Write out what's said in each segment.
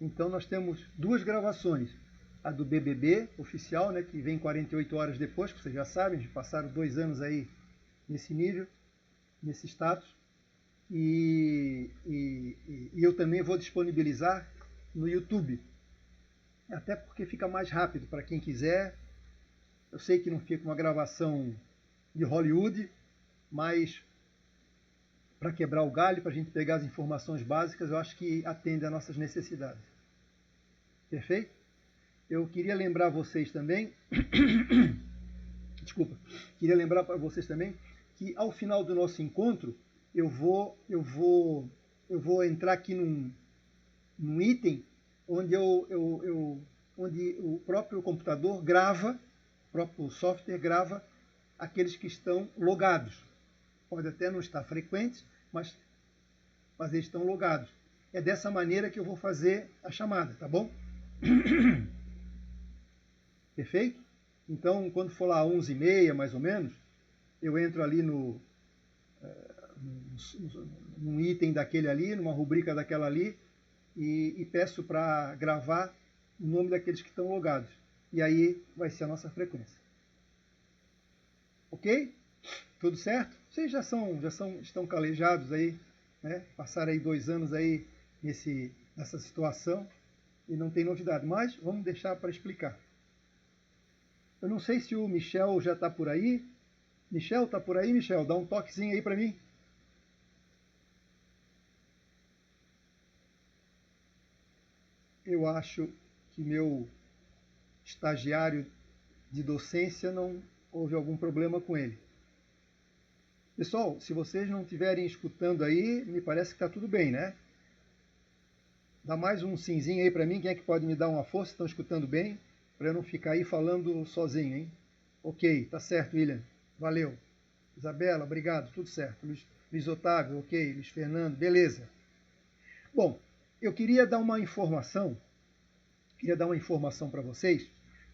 Então nós temos duas gravações. A do BBB oficial, né, que vem 48 horas depois, que vocês já sabem, já passaram 2 anos aí nesse nível, nesse status. E eu também vou disponibilizar no YouTube. Até porque fica mais rápido para quem quiser. Eu sei que não fica uma gravação de Hollywood, mas para quebrar o galho, para a gente pegar as informações básicas, eu acho que atende às nossas necessidades. Perfeito? Eu queria lembrar vocês também, desculpa, queria lembrar para vocês também que ao final do nosso encontro eu vou entrar aqui num item onde onde o próprio computador grava, o próprio software grava aqueles que estão logados. Pode até não estar frequentes, mas eles estão logados. É dessa maneira que eu vou fazer a chamada, tá bom? Perfeito? Então, quando for lá 11h30, mais ou menos, eu entro ali num item daquele ali, numa rubrica daquela ali, e peço para gravar o nome daqueles que estão logados. E aí vai ser a nossa frequência. Ok? Tudo certo? Vocês estão calejados aí, né? Passaram aí 2 anos aí nessa situação e não tem novidade. Mas vamos deixar para explicar. Eu não sei se o Michel já está por aí. Michel, está por aí, Michel? Dá um toquezinho aí para mim. Eu acho que meu estagiário de docência não houve algum problema com ele. Pessoal, se vocês não estiverem escutando aí, me parece que está tudo bem, né? Dá mais um simzinho aí para mim. Quem é que pode me dar uma força? Estão escutando bem? Para eu não ficar aí falando sozinho, hein? Ok, tá certo, William. Valeu. Isabela, obrigado, tudo certo. Luiz Otávio, ok. Luiz Fernando, beleza. Bom, eu queria dar uma informação para vocês,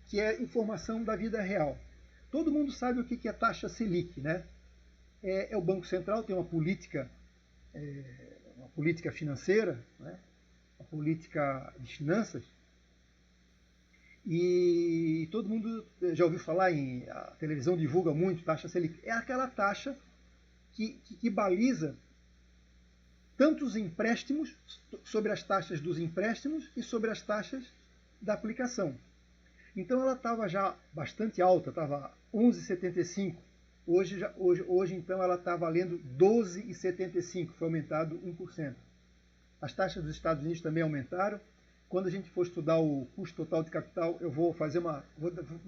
que é informação da vida real. Todo mundo sabe o que é taxa Selic, né? O Banco Central tem uma política financeira, né? Uma política de finanças, e todo mundo já ouviu falar, a televisão divulga muito taxa Selic. É aquela taxa que baliza tanto os empréstimos, sobre as taxas dos empréstimos e sobre as taxas da aplicação. Então ela estava já bastante alta, estava 11,75. Hoje então ela está valendo 12,75, foi aumentado 1%. As taxas dos Estados Unidos também aumentaram. Quando a gente for estudar o custo total de capital, eu vou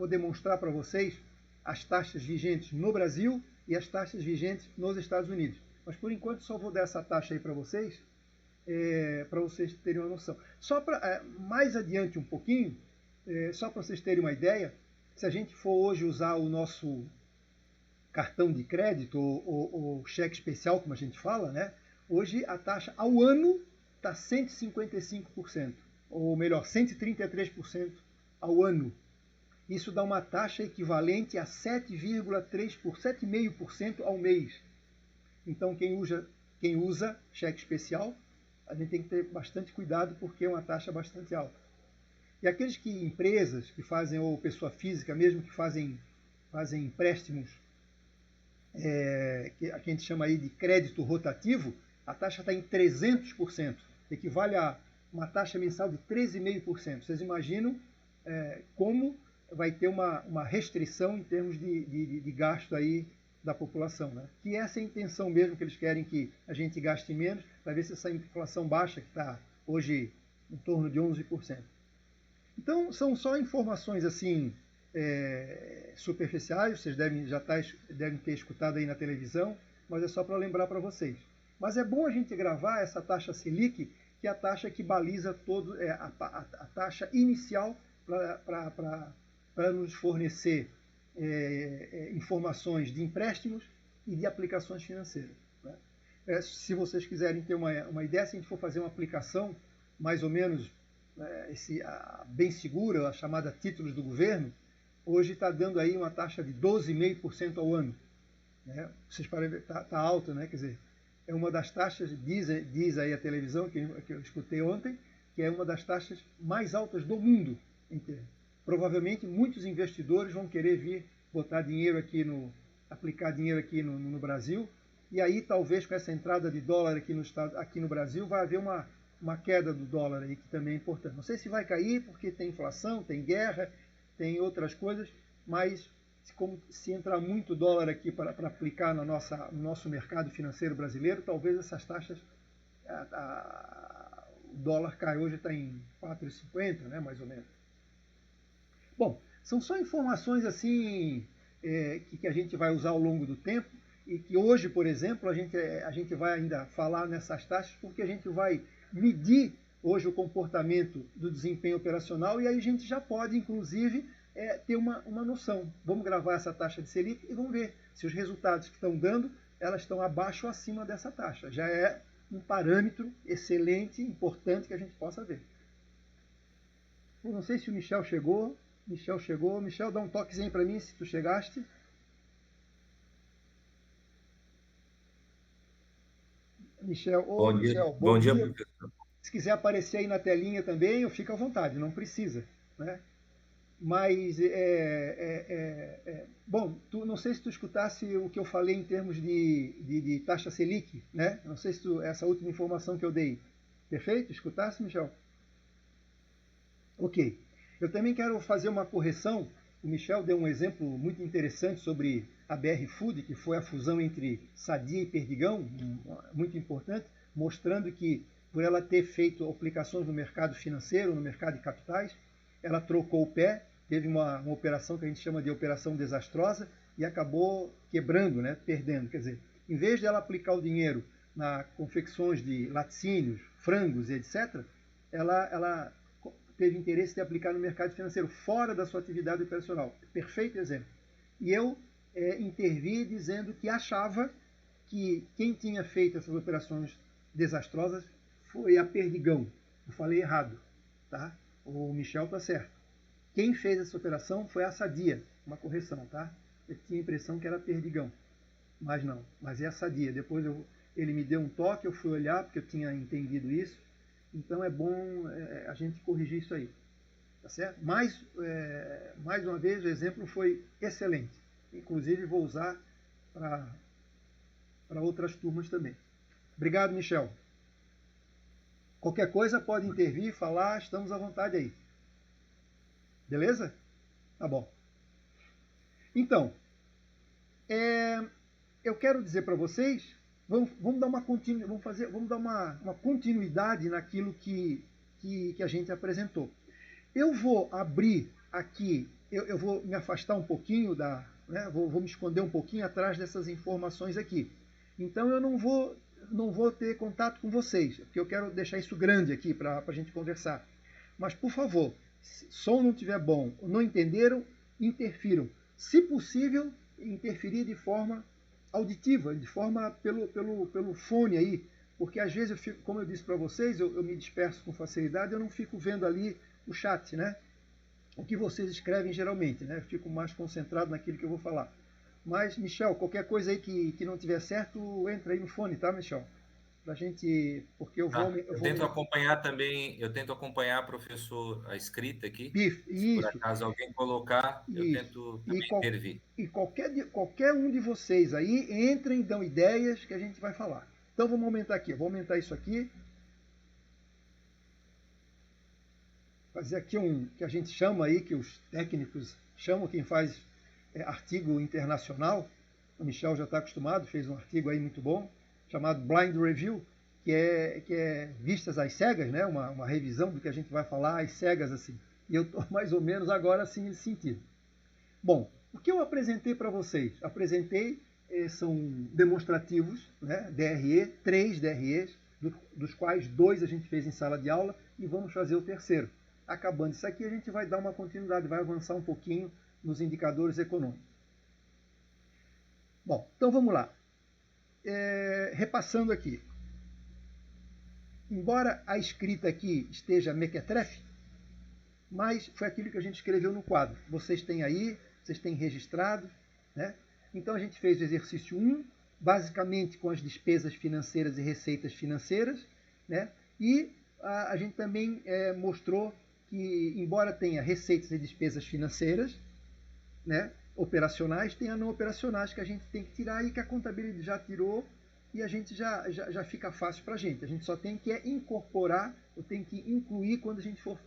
demonstrar para vocês as taxas vigentes no Brasil e as taxas vigentes nos Estados Unidos. Mas por enquanto só vou dar essa taxa aí para vocês terem uma noção. Só para mais adiante um pouquinho, só para vocês terem uma ideia, se a gente for hoje usar o nosso cartão de crédito ou cheque especial, como a gente fala, né? Hoje a taxa ao ano está 155%, ou melhor, 133% ao ano. Isso dá uma taxa equivalente a 7,5% ao mês. Então quem usa cheque especial, a gente tem que ter bastante cuidado porque é uma taxa bastante alta. E aqueles empresas que fazem, ou pessoa física mesmo, que fazem empréstimos, que a gente chama aí de crédito rotativo, a taxa está em 300%, equivale a uma taxa mensal de 13,5%. Vocês imaginam como vai ter uma restrição em termos de gasto aí da população, né? Que essa é a intenção mesmo, que eles querem que a gente gaste menos, para ver se essa inflação baixa, que está hoje em torno de 11%. Então, são só informações assim superficiais, vocês devem ter escutado aí na televisão, mas é só para lembrar para vocês. Mas é bom a gente gravar essa taxa Selic, que é a taxa que baliza a taxa inicial para nos fornecer informações de empréstimos e de aplicações financeiras, né? Se vocês quiserem ter uma ideia, se a gente for fazer uma aplicação mais ou menos bem segura, a chamada títulos do governo, hoje está dando aí uma taxa de 12,5% ao ano, né? Vocês podem ver, está alta, né? Quer dizer, é uma das taxas, diz aí a televisão, que eu escutei ontem, que é uma das taxas mais altas do mundo inteiro. Provavelmente muitos investidores vão querer vir botar dinheiro aqui aplicar dinheiro aqui no Brasil, e aí talvez com essa entrada de dólar aqui no Brasil vai haver uma queda do dólar aí, que também é importante. Não sei se vai cair, porque tem inflação, tem guerra, tem outras coisas, mas se entrar muito dólar aqui para aplicar no nosso mercado financeiro brasileiro, talvez essas taxas, o dólar cai, hoje está em 4,50, né, mais ou menos. Bom, são só informações assim que a gente vai usar ao longo do tempo, e que hoje, por exemplo, a gente vai ainda falar nessas taxas, porque a gente vai medir hoje o comportamento do desempenho operacional, e aí a gente já pode, inclusive, ter uma noção. Vamos gravar essa taxa de Selic e vamos ver se os resultados que estão dando, elas estão abaixo ou acima dessa taxa. Já é um parâmetro excelente, importante, que a gente possa ver. Eu não sei se o Michel chegou. Michel chegou. Michel, dá um toquezinho para mim se tu chegaste. Michel, Michel, bom dia, professor. Se quiser aparecer aí na telinha também, eu fico à vontade, não precisa, né? Mas, bom, não sei se tu escutasse o que eu falei em termos de taxa Selic, né? Não sei se essa última informação que eu dei. Perfeito? Escutasse, Michel? Ok. Eu também quero fazer uma correção. O Michel deu um exemplo muito interessante sobre a BR Food, que foi a fusão entre Sadia e Perdigão, muito importante, mostrando que, por ela ter feito aplicações no mercado financeiro, no mercado de capitais, ela trocou o pé, teve uma operação que a gente chama de operação desastrosa e acabou quebrando, né, perdendo. Quer dizer, em vez de ela aplicar o dinheiro na confecções de laticínios, frangos e etc., ela teve interesse de aplicar no mercado financeiro, fora da sua atividade operacional. Perfeito exemplo. E eu intervi dizendo que achava que quem tinha feito essas operações desastrosas foi a Perdigão. Eu falei errado, tá? O Michel está certo. Quem fez essa operação foi a Sadia, uma correção, tá? Eu tinha a impressão que era Perdigão, mas não, mas é a Sadia. Depois ele me deu um toque, eu fui olhar, porque eu tinha entendido isso. Então é bom a gente corrigir isso aí, tá certo? Mais uma vez, o exemplo foi excelente. Inclusive vou usar para outras turmas também. Obrigado, Michel. Qualquer coisa pode intervir, falar, estamos à vontade aí. Beleza? Tá bom. Então, eu quero dizer para vocês, vamos dar uma continuidade naquilo que a gente apresentou. Eu vou abrir aqui, eu vou me afastar um pouquinho vou me esconder um pouquinho atrás dessas informações aqui. Então eu não vou ter contato com vocês, porque eu quero deixar isso grande aqui para a gente conversar. Mas, por favor, se o som não estiver bom, não entenderam, interfiram. Se possível, interferir de forma auditiva, de forma pelo fone aí, porque às vezes eu fico, como eu disse para vocês, eu me disperso com facilidade, eu não fico vendo ali o chat, né? O que vocês escrevem geralmente, né? Eu fico mais concentrado naquilo que eu vou falar. Mas, Michel, qualquer coisa aí que não tiver certo, entra aí no fone, tá, Michel? Pra gente, porque eu vou... tento acompanhar também, professor, a escrita aqui. Se por acaso alguém colocar, eu tento também intervir. E qualquer um de vocês aí, entrem, dão ideias que a gente vai falar. Então vamos aumentar aqui, eu vou aumentar isso aqui. Fazer aqui que a gente chama aí, que os técnicos chamam, quem faz artigo internacional. O Michel já está acostumado, fez um artigo aí muito bom, chamado Blind Review, que é vistas às cegas, né? Uma revisão do que a gente vai falar às cegas, assim. E eu estou mais ou menos agora assim nesse sentido. Bom, o que eu apresentei para vocês? Apresentei, são demonstrativos, né? DRE, 3 DREs, dos quais 2 a gente fez em sala de aula, e vamos fazer o terceiro. Acabando isso aqui, a gente vai dar uma continuidade, vai avançar um pouquinho nos indicadores econômicos. Bom, então vamos lá. Repassando aqui. Embora a escrita aqui esteja mequetrefe, mas foi aquilo que a gente escreveu no quadro. Vocês têm aí, vocês têm registrado, né? Então a gente fez o exercício 1, basicamente com as despesas financeiras e receitas financeiras, né? E a gente também mostrou que, embora tenha receitas e despesas financeiras, né, operacionais, tem a não operacionais que a gente tem que tirar e que a contabilidade já tirou e a gente já fica fácil para a gente. A gente só tem que incorporar, ou tem que incluir quando a gente for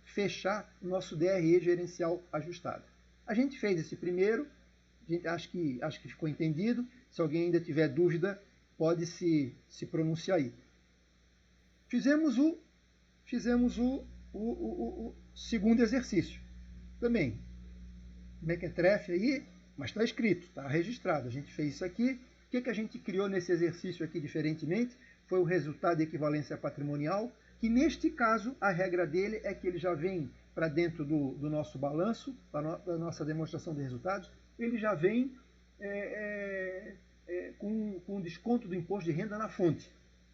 fechar o nosso DRE gerencial ajustado. A gente fez esse primeiro, acho que ficou entendido. Se alguém ainda tiver dúvida, pode se pronunciar aí. Fizemos o segundo exercício. Também, mequetrefe aí, mas está escrito, está registrado. A gente fez isso aqui. O que a gente criou nesse exercício aqui diferentemente? Foi o resultado de equivalência patrimonial, que neste caso a regra dele é que ele já vem para dentro do nosso balanço, da nossa demonstração de resultados, ele já vem com desconto do imposto de renda na fonte.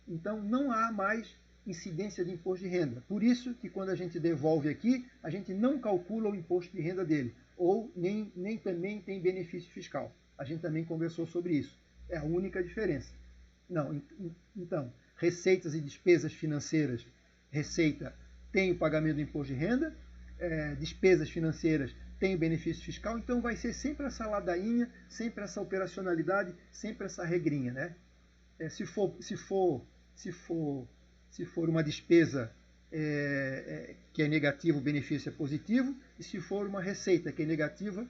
Então não há mais incidência de imposto de renda. Por isso que quando a gente devolve aqui, a gente não calcula o imposto de renda dele, ou nem também tem benefício fiscal. A gente também conversou sobre isso. É a única diferença. Não, então, receitas e despesas financeiras, receita tem o pagamento do imposto de renda, despesas financeiras tem o benefício fiscal, então vai ser sempre essa ladainha, sempre essa operacionalidade, sempre essa regrinha, né? Se for uma despesa que é negativa, o benefício é positivo, e se for uma receita que é negativa,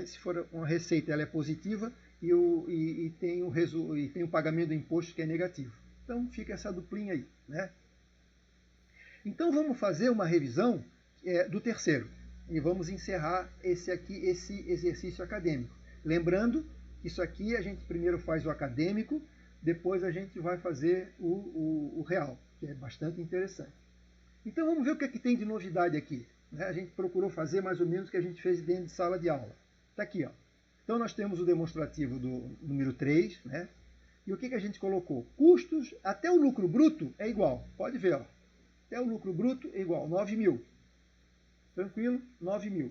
se for uma receita ela é positiva e tem o pagamento do imposto que é negativo. Então fica essa duplinha aí, né? Então vamos fazer uma revisão do terceiro e vamos encerrar esse exercício acadêmico. Lembrando que isso aqui a gente primeiro faz o acadêmico, depois a gente vai fazer o real, que é bastante interessante. Então vamos ver o que é que tem de novidade aqui. Né? A gente procurou fazer mais ou menos o que a gente fez dentro de sala de aula. Está aqui, ó. Então nós temos o demonstrativo do número 3, né? E o que a gente colocou? Custos, até o lucro bruto é igual. Pode ver, ó. Até o lucro bruto é igual, 9 mil. Tranquilo? 9 mil.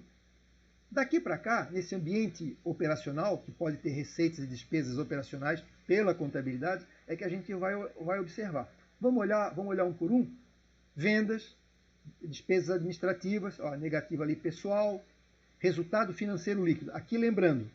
Daqui para cá, nesse ambiente operacional, que pode ter receitas e despesas operacionais pela contabilidade, é que a gente vai observar. Vamos olhar um por um? Vendas, despesas administrativas, ó, negativa ali pessoal, resultado financeiro líquido. Aqui lembrando,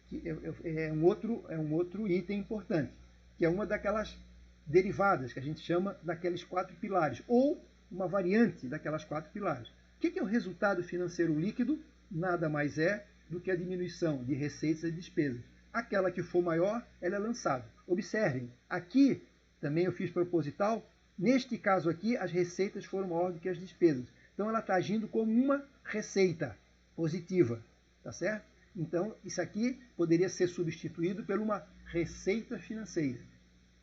que é um outro item importante, que é uma daquelas derivadas que a gente chama daqueles 4 pilares, ou uma variante daquelas 4 pilares. O que é o resultado financeiro líquido? Nada mais é do que a diminuição de receitas e despesas. Aquela que for maior, ela é lançada. Observem, aqui também eu fiz proposital, neste caso aqui as receitas foram maiores do que as despesas. Então ela está agindo como uma receita positiva, tá certo? Então isso aqui poderia ser substituído por uma receita financeira.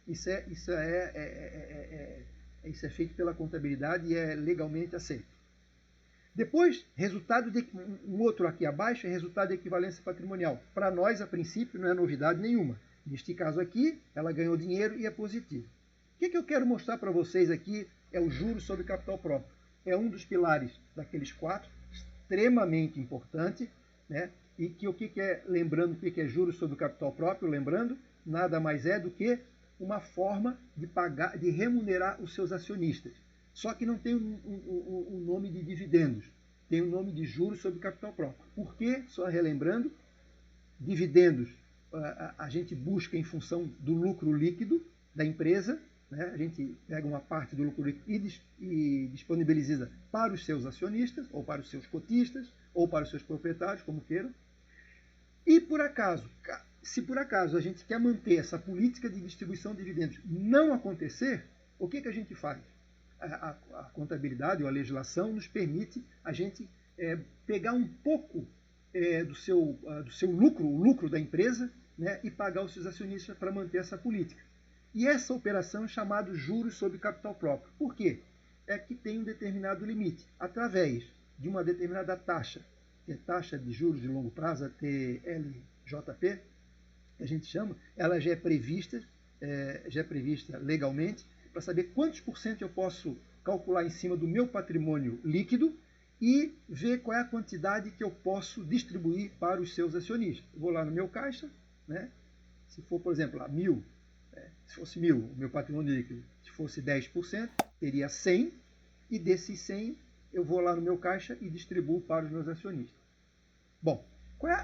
Isso é feito pela contabilidade e é legalmente aceito. Depois, um outro aqui abaixo é resultado de equivalência patrimonial. Para nós, a princípio, não é novidade nenhuma. Neste caso aqui, ela ganhou dinheiro e é positivo. O que eu quero mostrar para vocês aqui é o juros sobre capital próprio. É um dos pilares daqueles 4, extremamente importante, né? E que lembrando o que é juros sobre o capital próprio, lembrando, nada mais é do que uma forma de remunerar os seus acionistas. Só que não tem o nome de dividendos, tem o nome de juros sobre capital próprio. Por quê? Só relembrando, dividendos a gente busca em função do lucro líquido da empresa, né? A gente pega uma parte do lucro líquido e disponibiliza para os seus acionistas, ou para os seus cotistas, ou para os seus proprietários, como queiram. E se por acaso a gente quer manter essa política de distribuição de dividendos não acontecer, o que a gente faz? A contabilidade ou a legislação nos permite a gente pegar um pouco do seu lucro, o lucro da empresa, né, e pagar os seus acionistas para manter essa política. E essa operação é chamada juros sobre capital próprio. Por quê? É que tem um determinado limite. Através de uma determinada taxa, que é taxa de juros de longo prazo, a TLJP, que a gente chama, ela já é prevista legalmente, para saber quantos por cento eu posso calcular em cima do meu patrimônio líquido e ver qual é a quantidade que eu posso distribuir para os seus acionistas. Eu vou lá no meu caixa, né? Se for, por exemplo, lá, 1.000, Se fosse 1.000, o meu patrimônio líquido, se fosse 10%, teria 100, e desses 100 eu vou lá no meu caixa e distribuo para os meus acionistas. Bom,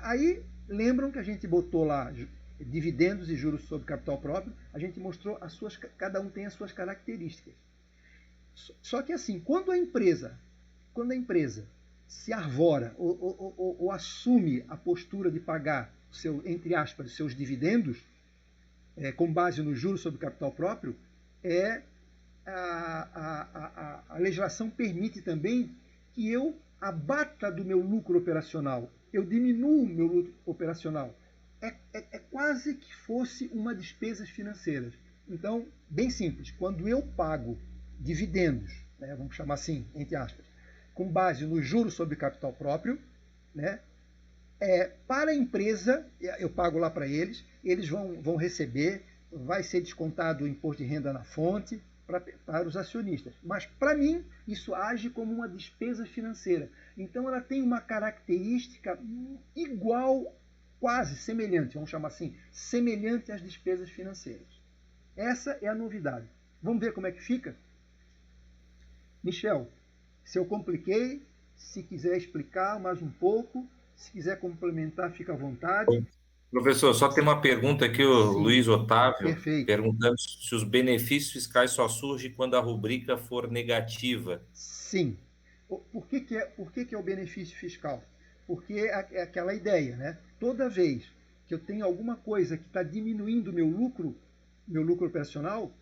aí lembram que a gente botou lá dividendos e juros sobre capital próprio, a gente mostrou cada um tem as suas características. Só que assim, quando a empresa se arvora ou assume a postura de pagar, entre aspas, seus dividendos, com base no juros sobre capital próprio, a legislação permite também que eu abata do meu lucro operacional, eu diminuo o meu lucro operacional. É quase que fosse uma despesas financeiras. Então, bem simples, quando eu pago dividendos, vamos chamar assim, entre aspas, com base no juros sobre capital próprio, para a empresa, eu pago lá para eles vão receber, vai ser descontado o imposto de renda na fonte para os acionistas. Mas, para mim, isso age como uma despesa financeira. Então, ela tem uma característica igual, quase semelhante, vamos chamar assim, semelhante às despesas financeiras. Essa é a novidade. Vamos ver como é que fica? Michel, se eu compliquei, se quiser explicar mais um pouco, se quiser complementar, fica à vontade. Professor, só tem uma pergunta aqui, o Sim, Luiz Otávio, perfeito. Perguntando se os benefícios fiscais só surgem quando a rubrica for negativa. Sim. Por que é o benefício fiscal? Porque é aquela ideia, né? Toda vez que eu tenho alguma coisa que está diminuindo meu lucro operacional,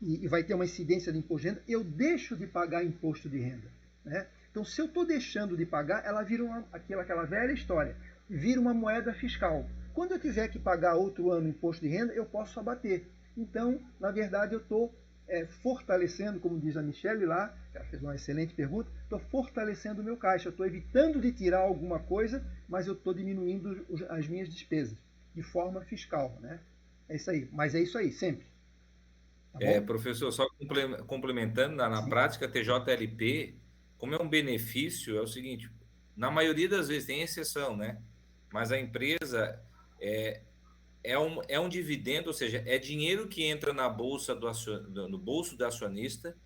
e vai ter uma incidência de imposto de renda, eu deixo de pagar imposto de renda. Né? Então, se eu estou deixando de pagar, ela vira aquela velha história, vira uma moeda fiscal. Quando eu tiver que pagar outro ano imposto de renda, eu posso abater. Então, na verdade, eu estou fortalecendo, como diz a Michelle lá, ela fez uma excelente pergunta, estou fortalecendo o meu caixa, estou evitando de tirar alguma coisa, mas eu estou diminuindo as minhas despesas, de forma fiscal. Né? É isso aí, mas é isso aí, sempre. Tá professor, só complementando, na prática, TJLP, como é um benefício, é o seguinte, na maioria das vezes tem exceção, né? Mas a empresa é um dividendo, ou seja, é dinheiro que entra na bolsa no bolso do acionista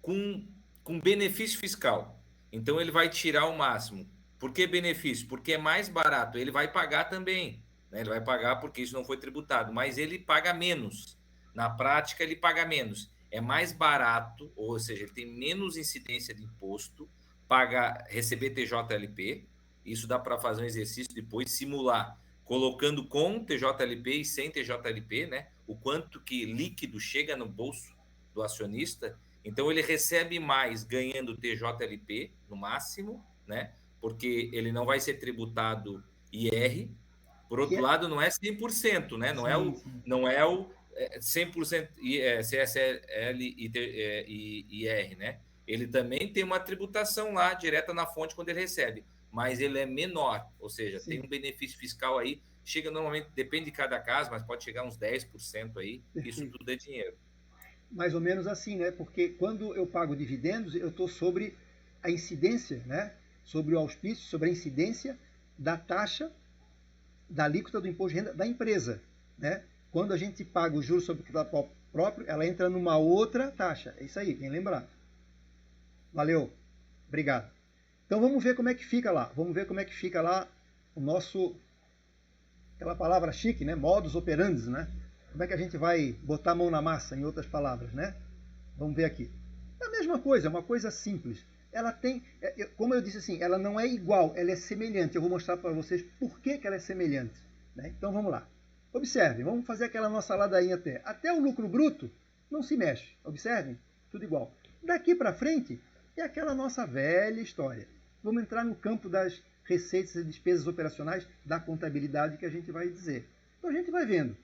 com benefício fiscal. Então ele vai tirar o máximo. Por que benefício? Porque é mais barato. Ele vai pagar também. Né? Ele vai pagar porque isso não foi tributado, mas ele paga menos. Na prática, ele paga menos. É mais barato, ou seja, ele tem menos incidência de imposto, receber TJLP. Isso dá para fazer um exercício depois, simular, colocando com TJLP e sem TJLP, né? O quanto que líquido chega no bolso do acionista. Então, ele recebe mais ganhando TJLP, no máximo, né? Porque ele não vai ser tributado IR. Por outro lado, não é 100%, né? Não é o 100% CSL e IR, né? Ele também tem uma tributação lá, direta na fonte, quando ele recebe, mas ele é menor, ou seja, tem um benefício fiscal aí, chega normalmente, depende de cada caso, mas pode chegar uns 10% aí, isso tudo é dinheiro. Mais ou menos assim, né? Porque quando eu pago dividendos, eu estou sobre a incidência, né? Sobre o auspício, sobre a incidência da taxa da alíquota do imposto de renda da empresa, né? Quando a gente paga o juros sobre o capital próprio, ela entra numa outra taxa. É isso aí, bem lembrado. Valeu. Obrigado. Então vamos ver como é que fica lá. Vamos ver como é que fica lá o nosso... Aquela palavra chique, né? Modus operandi, né? Como é que a gente vai botar a mão na massa, em outras palavras, né? Vamos ver aqui. É a mesma coisa, é uma coisa simples. Ela tem, como eu disse assim, ela não é igual, ela é semelhante. Eu vou mostrar para vocês por que ela é semelhante. Né? Então vamos lá. Observem, vamos fazer aquela nossa ladainha até. Até o lucro bruto não se mexe. Observem, tudo igual. Daqui para frente é aquela nossa velha história. Vamos entrar no campo das receitas e despesas operacionais da contabilidade que a gente vai dizer. Então a gente vai vendo.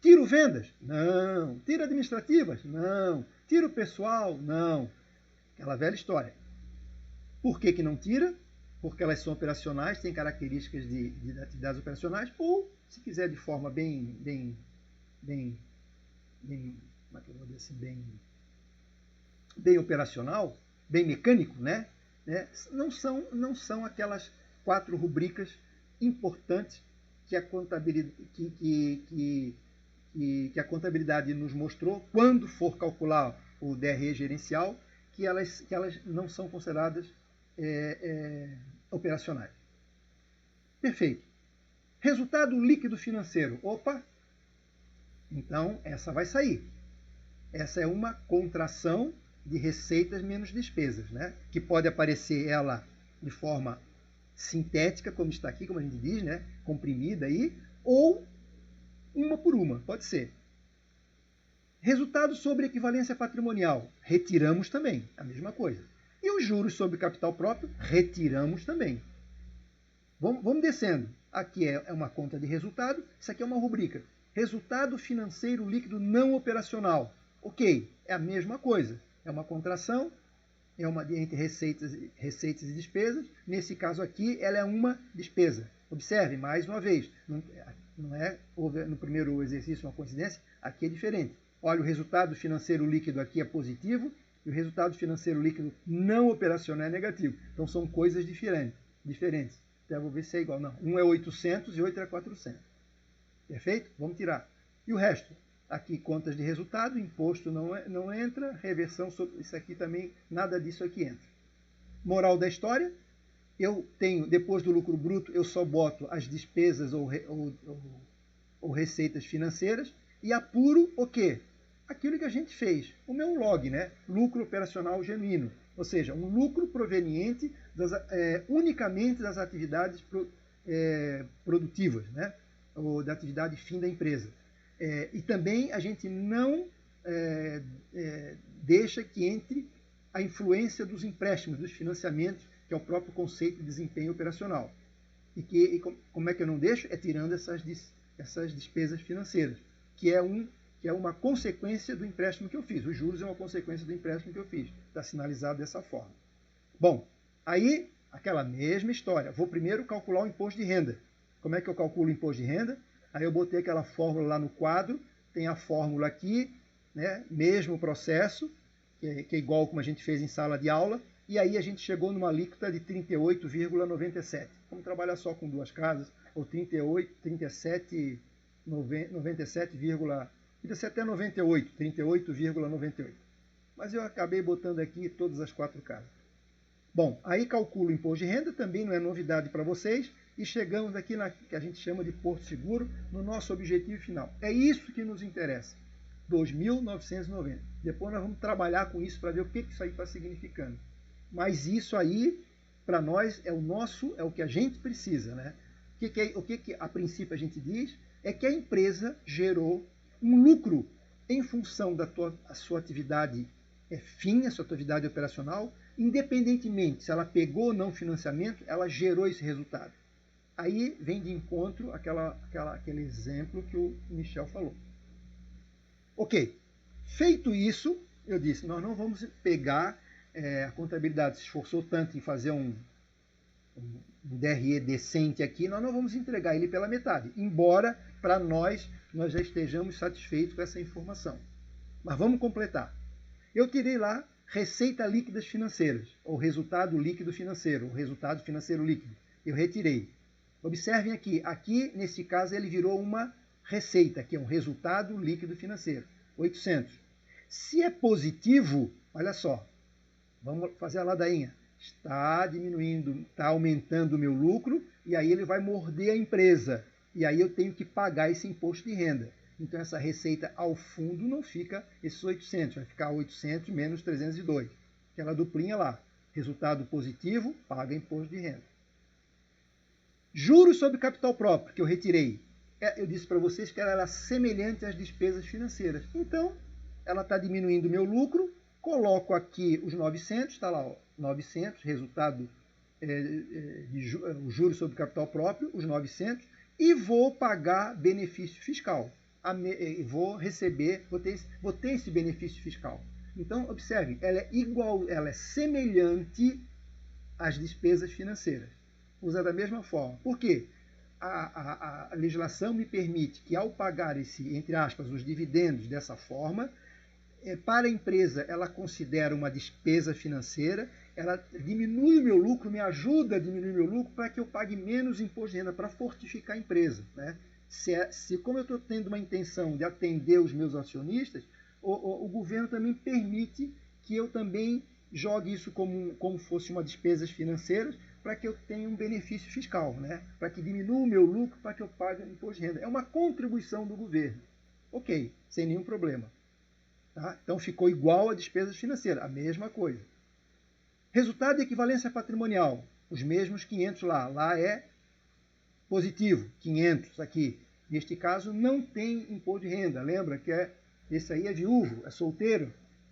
Tiro vendas? Não. Tiro administrativas? Não. Tiro pessoal? Não. Aquela velha história. Por que não tira? Porque elas são operacionais, têm características de atividades operacionais, ou, se quiser de forma bem como é que eu vou dizer assim, bem operacional, bem mecânico, né? Não são aquelas 4 rubricas importantes que a contabilidade, que a contabilidade nos mostrou, quando for calcular o DRE gerencial, que elas não são consideradas operacionais. Perfeito. Resultado líquido financeiro. Opa! Então, essa vai sair. Essa é uma contração de receitas menos despesas, né? Que pode aparecer ela de forma sintética, como está aqui, como a gente diz, né? Comprimida aí, ou uma por uma, pode ser. Resultado sobre equivalência patrimonial, retiramos também, a mesma coisa. E os juros sobre capital próprio, retiramos também. Vamos descendo. Aqui é uma conta de resultado, isso aqui é uma rubrica. Resultado financeiro líquido não operacional. Ok, é a mesma coisa. É uma contração, é uma entre receitas e despesas. Nesse caso aqui, ela é uma despesa. Observe, mais uma vez, houve no primeiro exercício uma coincidência, aqui é diferente. Olha, o resultado financeiro líquido aqui é positivo e o resultado financeiro líquido não operacional é negativo. Então são coisas diferentes. Então eu vou ver se é igual. Não, um é 800 e outro é 400. Perfeito? Vamos tirar. E o resto? Aqui contas de resultado, imposto não entra, reversão sobre isso aqui também, nada disso aqui entra. Moral da história, eu tenho, depois do lucro bruto, eu só boto as despesas ou receitas financeiras e apuro o quê? Aquilo que a gente fez, o meu log, né? Lucro operacional genuíno, ou seja, um lucro proveniente unicamente das atividades produtivas, né? Ou da atividade fim da empresa. E também a gente não deixa que entre a influência dos empréstimos, dos financiamentos, que é o próprio conceito de desempenho operacional. E como é que eu não deixo? É tirando essas despesas financeiras, que é uma consequência do empréstimo que eu fiz. Os juros é uma consequência do empréstimo que eu fiz. Está sinalizado dessa forma. Bom, aí, aquela mesma história. Vou primeiro calcular o imposto de renda. Como é que eu calculo o imposto de renda? Aí eu botei aquela fórmula lá no quadro, tem a fórmula aqui, né? Mesmo processo, que é igual como a gente fez em sala de aula, e aí a gente chegou numa alíquota de 38,97. Vamos trabalhar só com duas casas, ou 37, 97, até 98, 38,98. Mas eu acabei botando aqui todas as quatro casas. Bom, aí calculo o imposto de renda, também não é novidade para vocês, e chegamos aqui na que a gente chama de Porto Seguro, no nosso objetivo final. É isso que nos interessa, 2.990. Depois nós vamos trabalhar com isso para ver o que isso aí está significando. Mas isso aí, para nós, é o que a gente precisa, né? O que a princípio a gente diz é que a empresa gerou um lucro em função da sua atividade fim, a sua atividade operacional, independentemente se ela pegou ou não financiamento, ela gerou esse resultado. Aí vem de encontro aquele exemplo que o Michel falou. Ok, feito isso, eu disse, nós não vamos pegar, a contabilidade se esforçou tanto em fazer um DRE decente aqui, nós não vamos entregar ele pela metade, embora para nós já estejamos satisfeitos com essa informação. Mas vamos completar. Eu tirei lá receita líquidas financeiras, ou resultado líquido financeiro, ou resultado financeiro líquido. Eu retirei. Observem aqui nesse caso ele virou uma receita, que é um resultado líquido financeiro, 800. Se é positivo, olha só, vamos fazer a ladainha. Está diminuindo, está aumentando o meu lucro, e aí ele vai morder a empresa. E aí eu tenho que pagar esse imposto de renda. Então essa receita ao fundo não fica esses 800, vai ficar 800 menos 302. Aquela duplinha lá. Resultado positivo, paga imposto de renda. Juros sobre capital próprio, que eu retirei. Eu disse para vocês que ela era semelhante às despesas financeiras. Então, ela está diminuindo o meu lucro, coloco aqui os 900, está lá, ó, 900, resultado o juros sobre capital próprio, os 900, e vou pagar benefício fiscal. Vou ter esse benefício fiscal. Então, observem, ela é semelhante às despesas financeiras. Usa da mesma forma. Por quê? A legislação me permite que, ao pagar entre aspas, os dividendos dessa forma, para a empresa ela considera uma despesa financeira, ela diminui o meu lucro, me ajuda a diminuir o meu lucro para que eu pague menos imposto de renda, para fortificar a empresa, né? Se como eu estou tendo uma intenção de atender os meus acionistas, o governo também permite que eu também jogue isso como fosse uma despesas financeiras, para que eu tenha um benefício fiscal, né? Para que diminua o meu lucro, para que eu pague o imposto de renda. É uma contribuição do governo. Ok, sem nenhum problema. Tá? Então ficou igual a despesas financeiras, a mesma coisa. Resultado de equivalência patrimonial, os mesmos 500 lá. Lá é positivo, 500 aqui. Neste caso não tem imposto de renda. Lembra que esse aí é viúvo, é solteiro.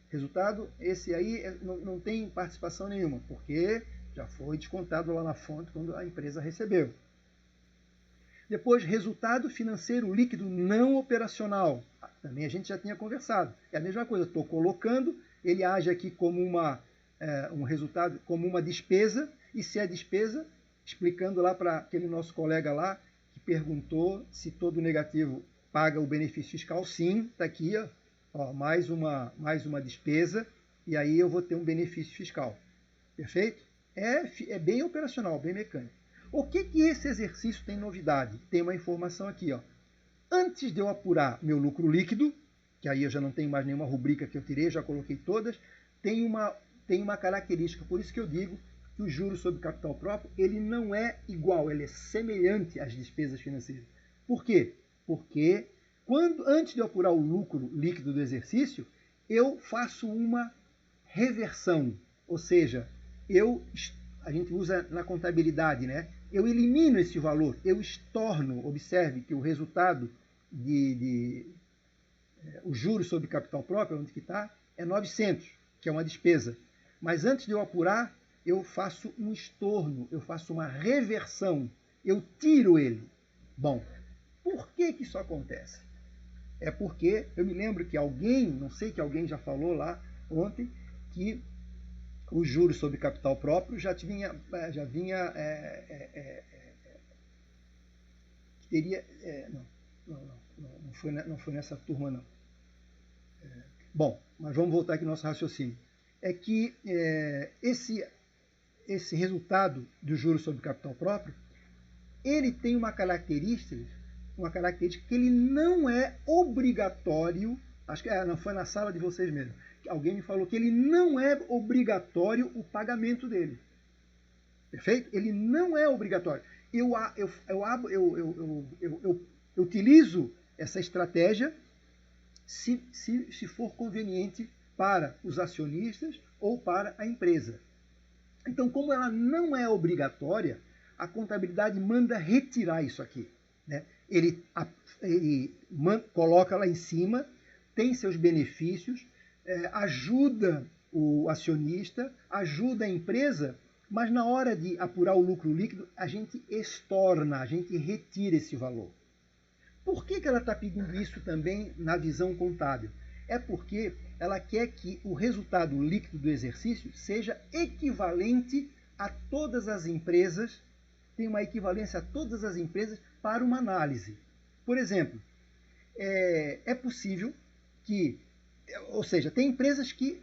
Resultado, esse aí não tem participação nenhuma, porque já foi descontado lá na fonte quando a empresa recebeu. Depois, resultado financeiro líquido não operacional. Também a gente já tinha conversado. É a mesma coisa, estou colocando, ele age aqui como um resultado, como uma despesa, e se é despesa, explicando lá para aquele nosso colega lá, que perguntou se todo negativo paga o benefício fiscal. Sim, está aqui, ó, mais uma despesa, e aí eu vou ter um benefício fiscal. Perfeito? É bem operacional, bem mecânico. O que esse exercício tem novidade? Tem uma informação aqui, ó. Antes de eu apurar meu lucro líquido, que aí eu já não tenho mais nenhuma rubrica que eu tirei, já coloquei todas, tem uma característica, por isso que eu digo que o juros sobre capital próprio, ele não é igual, ele é semelhante às despesas financeiras. Por quê? Porque antes de eu apurar o lucro líquido do exercício, eu faço uma reversão, ou seja, a gente usa na contabilidade, né? Eu elimino esse valor, eu estorno, observe que o resultado os juros sobre capital próprio, onde que está, é 900, que é uma despesa. Mas antes de eu apurar, eu faço um estorno, eu faço uma reversão, eu tiro ele. Bom, por que isso acontece? É porque eu me lembro que não sei que alguém já falou lá ontem, que os juros sobre capital próprio teria, não foi nessa turma não. Bom, mas vamos voltar aqui no nosso raciocínio. É que esse resultado dos juros sobre capital próprio, ele tem uma característica que ele não é obrigatório, acho que não foi na sala de vocês mesmo, alguém me falou que ele não é obrigatório o pagamento dele. Perfeito? Ele não é obrigatório. Eu utilizo essa estratégia se for conveniente para os acionistas ou para a empresa. Então, como ela não é obrigatória, a contabilidade manda retirar isso aqui, né? Ele coloca lá em cima, tem seus benefícios, ajuda o acionista, ajuda a empresa, mas na hora de apurar o lucro líquido, a gente estorna, a gente retira esse valor. Por que ela está pedindo isso também na visão contábil? É porque ela quer que o resultado líquido do exercício seja equivalente a todas as empresas, tem uma equivalência a todas as empresas para uma análise. Por exemplo, é possível que, ou seja, tem empresas que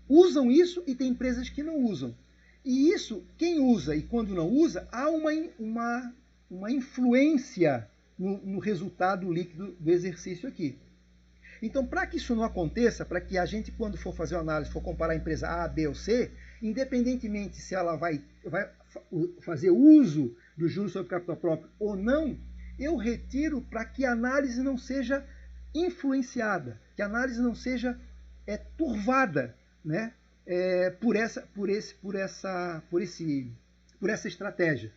usam isso e tem empresas que não usam. E isso, quem usa e quando não usa, há uma influência no resultado líquido do exercício aqui. Então, para que isso não aconteça, para que a gente, quando for fazer uma análise, for comparar a empresa A, B ou C, independentemente se ela vai fazer uso do juros sobre capital próprio ou não, eu retiro para que a análise não seja influenciada, que a análise não seja turvada, né, por essa estratégia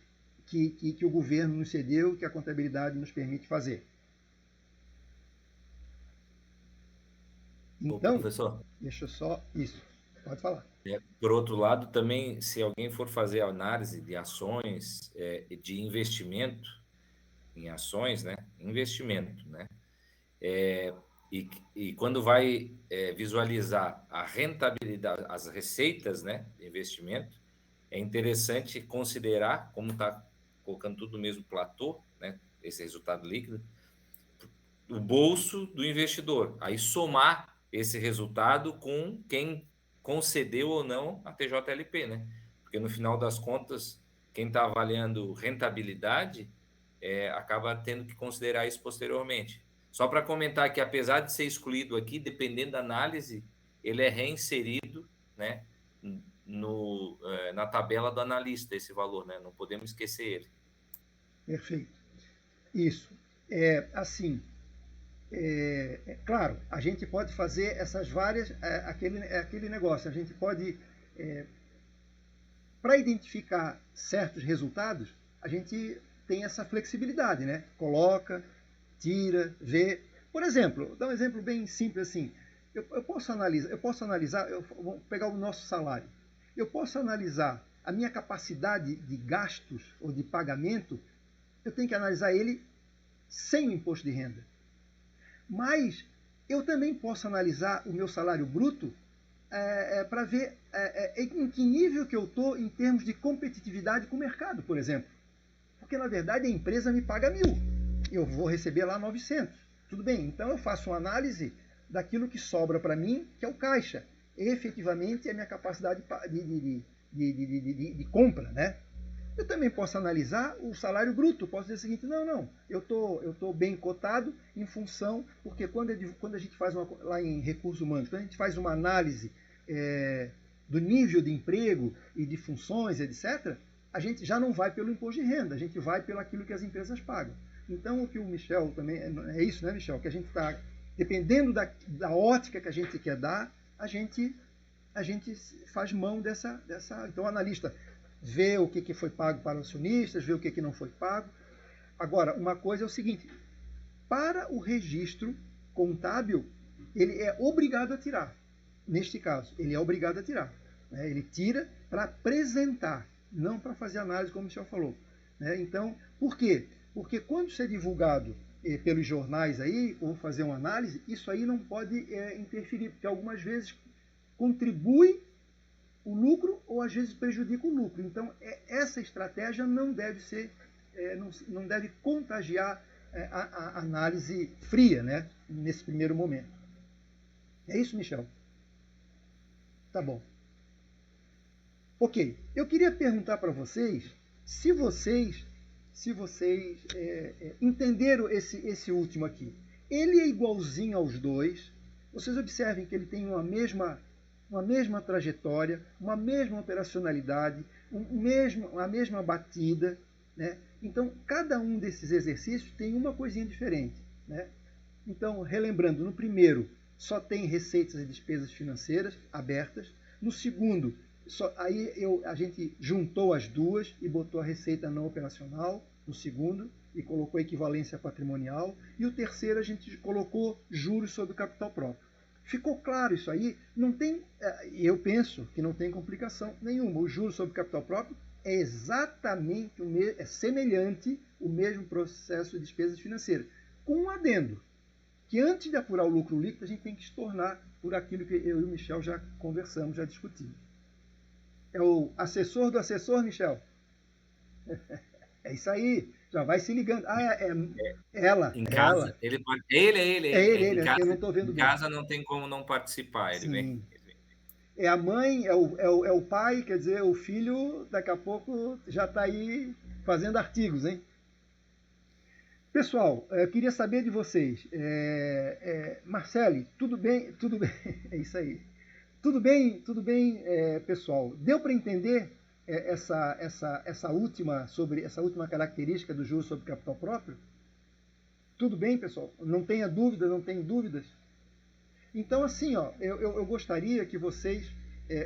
que o governo nos cedeu, que a contabilidade nos permite fazer. Então, professor, deixa só isso. Pode falar. Por outro lado, também, se alguém for fazer análise de ações, de investimento em ações, né? Investimento, né? E quando vai visualizar a rentabilidade, as receitas, né, de investimento, é interessante considerar, como está colocando tudo no mesmo platô, né, esse resultado líquido, o bolso do investidor. Aí somar esse resultado com quem concedeu ou não a TJLP, né? Porque no final das contas, quem está avaliando rentabilidade acaba tendo que considerar isso posteriormente. Só para comentar que, apesar de ser excluído aqui, dependendo da análise, ele é reinserido, né, na tabela do analista, esse valor, né? Não podemos esquecer ele. Perfeito. Isso. Assim, claro, a gente pode fazer essas várias, aquele negócio, a gente pode, para identificar certos resultados, a gente tem essa flexibilidade, né? Coloca, tira, vê. Por exemplo, vou dar um exemplo bem simples assim. Eu posso analisar, vou pegar o nosso salário. Eu posso analisar a minha capacidade de gastos ou de pagamento, eu tenho que analisar ele sem o imposto de renda. Mas eu também posso analisar o meu salário bruto para ver em que nível que eu estou em termos de competitividade com o mercado, por exemplo. Porque, na verdade, a empresa me paga 1.000. Eu vou receber lá 900. Tudo bem, então eu faço uma análise daquilo que sobra para mim, que é o caixa. Efetivamente, é a minha capacidade de compra, né? Eu também posso analisar o salário bruto. Posso dizer o seguinte, não, eu tô bem cotado em função, porque quando a gente faz lá em recursos humanos, quando a gente faz uma análise do nível de emprego e de funções, etc., a gente já não vai pelo imposto de renda, a gente vai pelo aquilo que as empresas pagam. Então, o que o Michel também, é isso, né, Michel? Que a gente está, dependendo da ótica que a gente quer dar, a gente faz mão dessa. Então, o analista vê o que foi pago para os acionistas, vê o que não foi pago. Agora, uma coisa é o seguinte, para o registro contábil, ele é obrigado a tirar. Neste caso, ele é obrigado a tirar. Né? Ele tira para apresentar, não para fazer análise, como o senhor falou. Né? Então, por quê? Porque quando isso é divulgado pelos jornais aí, ou fazer uma análise, isso aí não pode interferir, porque algumas vezes contribui o lucro ou às vezes prejudica o lucro. Então, essa estratégia não deve ser, não deve contagiar a análise fria, né? Nesse primeiro momento. É isso, Michel? Tá bom. Ok, eu queria perguntar para vocês se vocês entenderam esse último aqui. Ele é igualzinho aos dois. Vocês observem que ele tem uma mesma trajetória, uma mesma operacionalidade, a mesma batida. Né? Então, cada um desses exercícios tem uma coisinha diferente. Né? Então, relembrando, no primeiro só tem receitas e despesas financeiras abertas. No segundo, a gente juntou as duas e botou a receita não operacional no segundo e colocou a equivalência patrimonial. E o terceiro a gente colocou juros sobre o capital próprio. Ficou claro isso aí? Não tem, eu penso que não tem complicação nenhuma. O juros sobre o capital próprio é exatamente semelhante o mesmo processo de despesas financeiras, com um adendo, que antes de apurar o lucro líquido, a gente tem que estornar por aquilo que eu e o Michel já conversamos, já discutimos. É o assessor do assessor, Michel? É isso aí, já vai se ligando. Ela. Em casa, ela. ele. Ele, Em casa, eu não estou vendo em bem. casa não tem como não participar, ele vem. Sim. É a mãe, é o pai, quer dizer, o filho daqui a pouco já está aí fazendo artigos, hein? Pessoal, eu queria saber de vocês. Marcele, tudo bem? Tudo bem? É isso aí. Tudo bem, pessoal? Deu para entender essa última característica do juros sobre capital próprio? Tudo bem, pessoal? Não tenha dúvida, não tem dúvidas? Então, assim, eu gostaria que vocês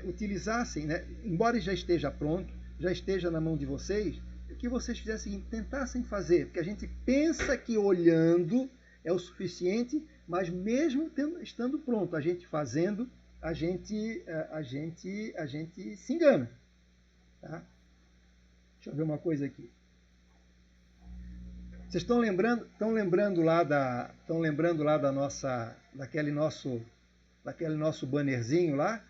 utilizassem, né, embora já esteja pronto, já esteja na mão de vocês, que vocês fizessem, tentassem fazer, porque a gente pensa que olhando é o suficiente, mas mesmo estando pronto, a gente fazendo, a gente se engana. Tá? Deixa eu ver uma coisa aqui. Vocês estão lembrando lá daquele nosso bannerzinho lá?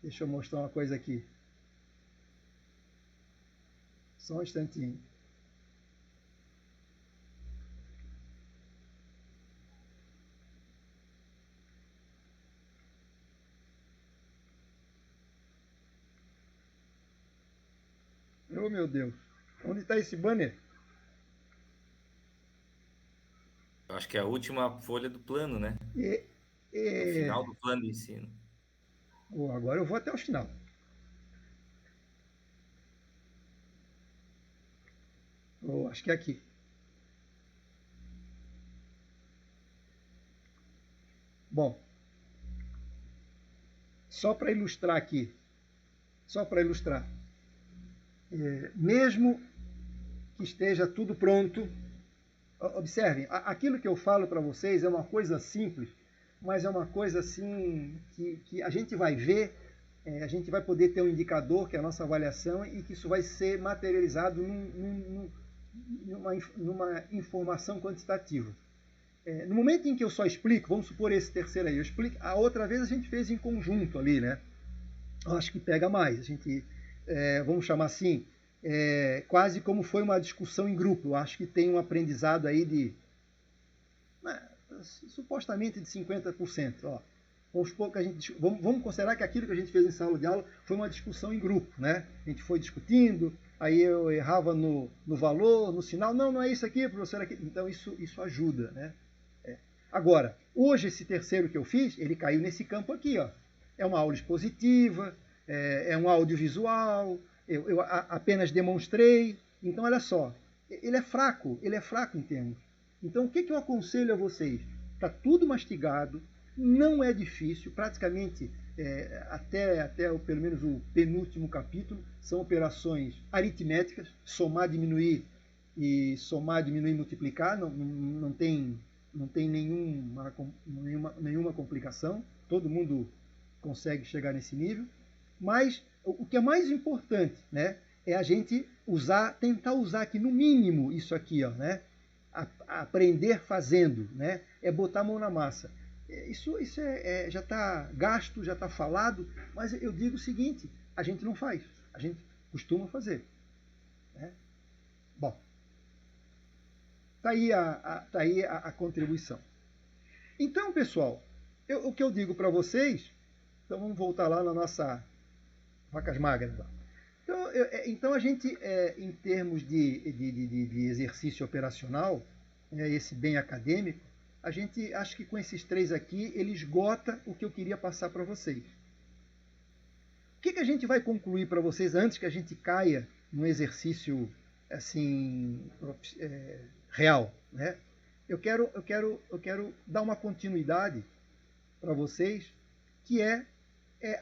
Deixa eu mostrar uma coisa aqui. Só um instantinho. Oh, meu Deus. Onde está esse banner? Acho que é a última folha do plano, né? E, O final e, do plano de ensino. agora eu vou até o final. Acho que é aqui. Bom, só para ilustrar aqui, mesmo que esteja tudo pronto, observem, aquilo que eu falo para vocês é uma coisa simples, mas é uma coisa assim que a gente vai ver, a gente vai poder ter um indicador, que é a nossa avaliação, e que isso vai ser materializado numa informação quantitativa. No momento em que eu só explico, vamos supor esse terceiro aí, eu explico, a outra vez a gente fez em conjunto ali, né? Eu acho que pega mais. A gente, vamos chamar assim, quase como foi uma discussão em grupo. Eu acho que tem um aprendizado aí de, supostamente de 50%. Ó. Vamos supor que vamos considerar que aquilo que a gente fez em sala de aula foi uma discussão em grupo, né? A gente foi discutindo, aí eu errava no valor, no sinal. Não é isso aqui, professor. Aqui. Então isso ajuda, né? Agora, hoje esse terceiro que eu fiz, ele caiu nesse campo aqui, ó. É uma aula expositiva, é um audiovisual, eu apenas demonstrei. Então, olha só, ele é fraco em termos. Então, o que eu aconselho a vocês? Está tudo mastigado, não é difícil, praticamente até pelo menos o penúltimo capítulo, são operações aritméticas, somar, diminuir e multiplicar, não tem nenhuma complicação, todo mundo consegue chegar nesse nível, mas o que é mais importante, né, é a gente tentar usar aqui no mínimo isso aqui, ó, né, aprender fazendo, né, é botar a mão na massa. Isso já está gasto, já está falado, mas eu digo o seguinte, a gente não faz, a gente costuma fazer. Né? Bom, está aí a contribuição. Então, pessoal, o que eu digo para vocês, então vamos voltar lá na nossa vacas magras. Lá. Então a gente, em termos de exercício operacional, esse bem acadêmico, a gente acho que com esses três aqui, ele esgota o que eu queria passar para vocês. O que a gente vai concluir para vocês antes que a gente caia num exercício assim real, né? Eu quero dar uma continuidade para vocês, que é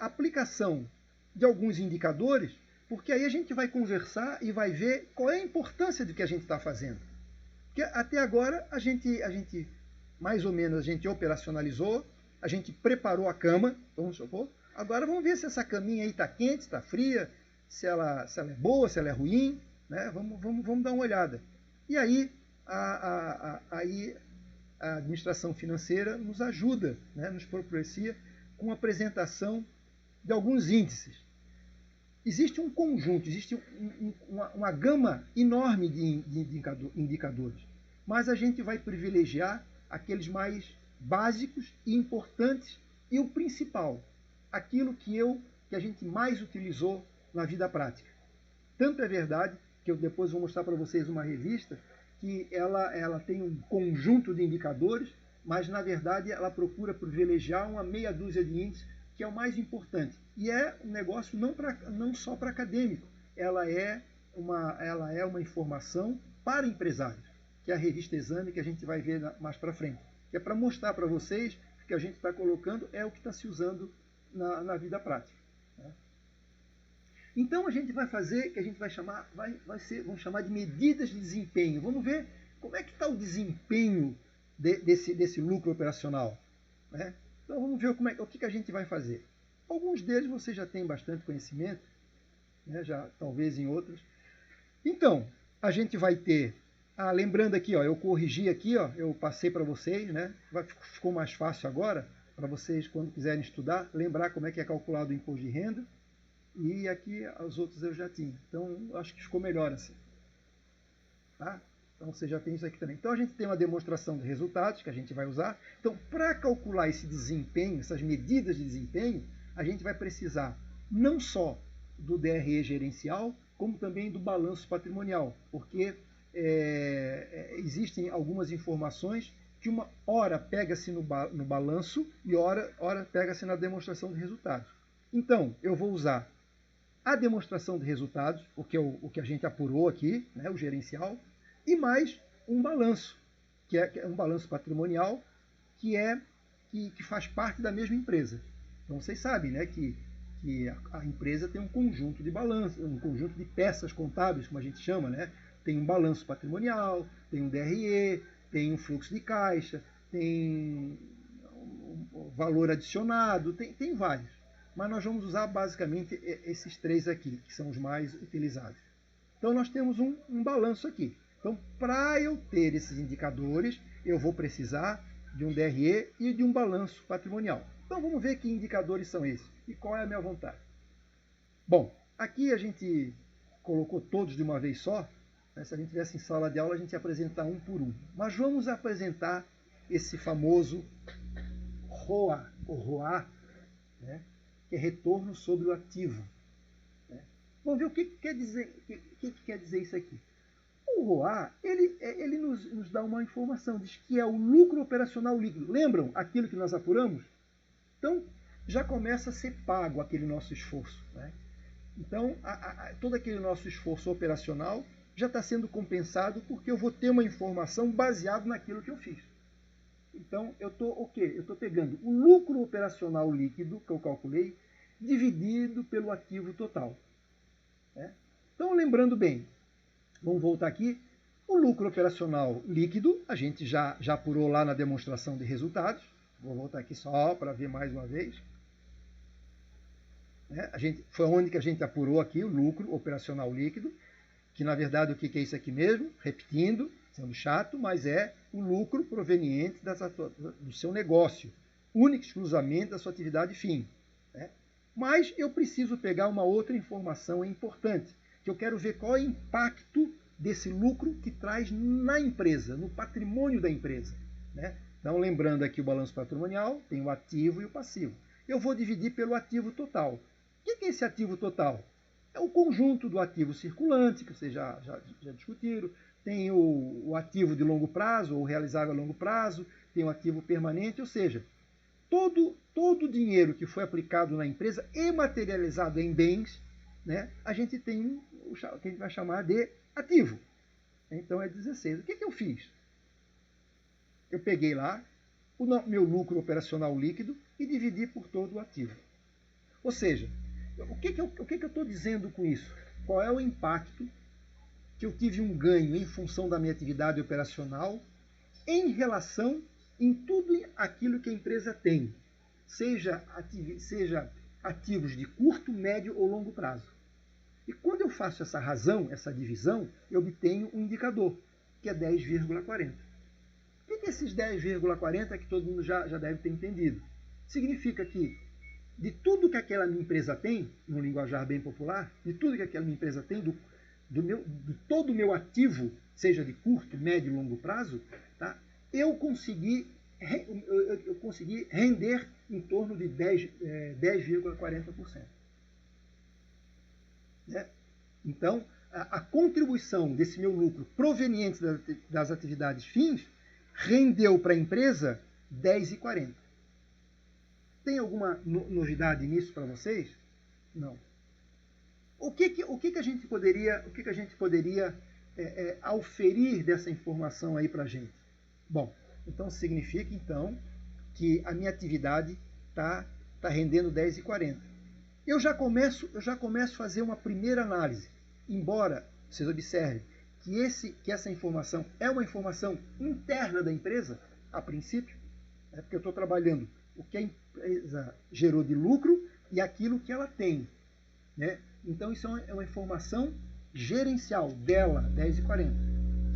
a aplicação de alguns indicadores, porque aí a gente vai conversar e vai ver qual é a importância do que a gente está fazendo. Porque até agora a gente mais ou menos a gente operacionalizou, a gente preparou a cama, vamos supor. Agora vamos ver se essa caminha aí está quente, está fria, se ela é boa, se ela é ruim, né? Vamos dar uma olhada. E aí a administração financeira nos ajuda, né? Nos propicia com a apresentação de alguns índices. Existe um conjunto, existe uma gama enorme de indicadores, mas a gente vai privilegiar aqueles mais básicos e importantes e o principal, aquilo que a gente mais utilizou na vida prática. Tanto é verdade que eu depois vou mostrar para vocês uma revista que ela tem um conjunto de indicadores, mas na verdade ela procura privilegiar uma meia dúzia de índices, que é o mais importante. E é um negócio não só para acadêmico, ela é uma informação para empresários, que é a revista Exame, que a gente vai ver mais para frente. Que é para mostrar para vocês que o que a gente está colocando é o que está se usando na vida prática. Né? Então a gente vai fazer, que a gente vai chamar, vamos chamar de medidas de desempenho. Vamos ver como é que está o desempenho desse lucro operacional. Né? Então vamos ver o que a gente vai fazer. Alguns deles você já tem bastante conhecimento, né? Já talvez em outros. Então, a gente vai ter, lembrando aqui, ó, eu corrigi aqui, ó, eu passei para vocês, né? Ficou mais fácil agora, para vocês, quando quiserem estudar, lembrar como é que é calculado o imposto de renda. E aqui os outros eu já tinha. Então, acho que ficou melhor assim. Tá? Então, você já tem isso aqui também. Então, a gente tem uma demonstração de resultados que a gente vai usar. Então, para calcular esse desempenho, essas medidas de desempenho, a gente vai precisar não só do DRE gerencial, como também do balanço patrimonial, porque existem algumas informações que uma hora pega-se no balanço e hora pega-se na demonstração de resultados. Então, eu vou usar a demonstração de resultados, porque é o que a gente apurou aqui, né, o gerencial, e mais um balanço, que é um balanço patrimonial, que faz parte da mesma empresa. Então, vocês sabem, né, que a empresa tem um conjunto de balanços, um conjunto de peças contábeis, como a gente chama, né? Tem um balanço patrimonial, tem um DRE, tem um fluxo de caixa, tem um valor adicionado, tem vários. Mas nós vamos usar basicamente esses três aqui, que são os mais utilizados. Então nós temos um balanço aqui. Então, para eu ter esses indicadores, eu vou precisar de um DRE e de um balanço patrimonial. Então vamos ver que indicadores são esses e qual é a minha vontade. Bom, aqui a gente colocou todos de uma vez só. Se a gente tivesse em sala de aula, a gente ia apresentar um por um. Mas vamos apresentar esse famoso ROA, ou ROA, né, que é retorno sobre o ativo. Né? Vamos ver o que quer dizer isso aqui. O ROA, ele nos dá uma informação, diz que é o lucro operacional líquido. Lembram aquilo que nós apuramos? Então, já começa a ser pago aquele nosso esforço. Né? Então, todo aquele nosso esforço operacional já está sendo compensado porque eu vou ter uma informação baseada naquilo que eu fiz. Então, eu estou o quê? Eu estou pegando o lucro operacional líquido, que eu calculei, dividido pelo ativo total. Né? Então, lembrando bem, vamos voltar aqui, o lucro operacional líquido, a gente já apurou lá na demonstração de resultados. Vou voltar aqui só para ver mais uma vez. Foi onde que a gente apurou aqui o lucro operacional líquido, que na verdade o que é isso aqui mesmo? Repetindo, sendo chato, mas é o lucro proveniente do seu negócio, única e exclusivamente da sua atividade fim. Né? Mas eu preciso pegar uma outra informação importante, que eu quero ver qual é o impacto desse lucro que traz na empresa, no patrimônio da empresa. Né? Então, lembrando aqui o balanço patrimonial, tem o ativo e o passivo. Eu vou dividir pelo ativo total. O que é esse ativo total? É o conjunto do ativo circulante, que vocês já discutiram. Tem o ativo de longo prazo, ou realizável a longo prazo. Tem o ativo permanente, ou seja, todo o dinheiro que foi aplicado na empresa e materializado em bens, né, a gente tem o que a gente vai chamar de ativo. Então é 16. O que eu fiz? Eu peguei lá o meu lucro operacional líquido e dividi por todo o ativo. Ou seja, o que eu estou dizendo com isso? Qual é o impacto que eu tive um ganho em função da minha atividade operacional em relação em tudo aquilo que a empresa tem, seja ativos de curto, médio ou longo prazo. E quando eu faço essa razão, essa divisão, eu obtenho um indicador, que é 10,40. O que é esses 10,40 que todo mundo já deve ter entendido? Significa que de tudo que aquela minha empresa tem, no linguajar bem popular, de tudo que aquela minha empresa tem, de todo o meu ativo, seja de curto, médio e longo prazo, tá, eu consegui render em torno de 10,40%. Né? Então, a contribuição desse meu lucro proveniente das atividades fins rendeu para a empresa 10,40. Tem alguma novidade nisso para vocês? Não. O que a gente poderia auferir dessa informação aí para a gente? Bom, então significa então que a minha atividade está rendendo 10,40. Eu já começo a fazer uma primeira análise, embora vocês observem que essa informação é uma informação interna da empresa, a princípio, porque eu estou trabalhando o que a empresa gerou de lucro e aquilo que ela tem. Né? Então, isso é uma informação gerencial dela, 10,40.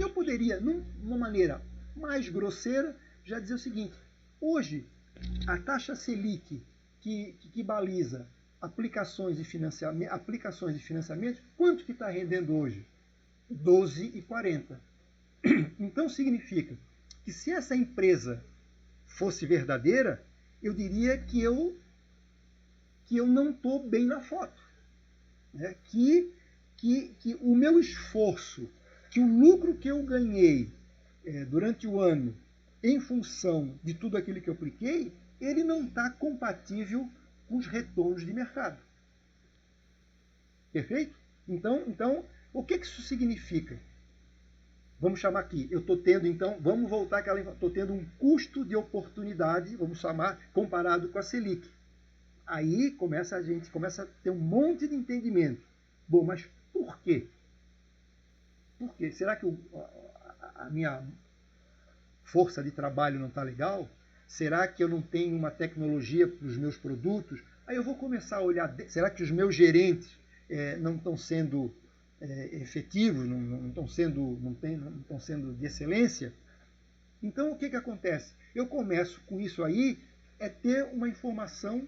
Eu poderia, numa maneira mais grosseira, já dizer o seguinte: hoje, a taxa Selic que baliza aplicações de financiamento, quanto que está rendendo hoje? 12,40. Então, significa que se essa empresa fosse verdadeira, eu diria que eu não estou bem na foto. Né? Que o meu esforço, que o lucro que eu ganhei durante o ano em função de tudo aquilo que eu apliquei, ele não está compatível com os retornos de mercado. Perfeito? Então, o que isso significa? Vamos chamar aqui, eu estou tendo, então, vamos voltar àquela, estou tendo um custo de oportunidade, vamos chamar, comparado com a Selic. Aí a gente começa a ter um monte de entendimento. Bom, mas por quê? Por quê? Será que a minha força de trabalho não está legal? Será que eu não tenho uma tecnologia para os meus produtos? Aí eu vou começar a olhar, será que os meus gerentes não estão sendo efetivos, não estão sendo de excelência? Então, o que acontece? Eu começo com isso aí, ter uma informação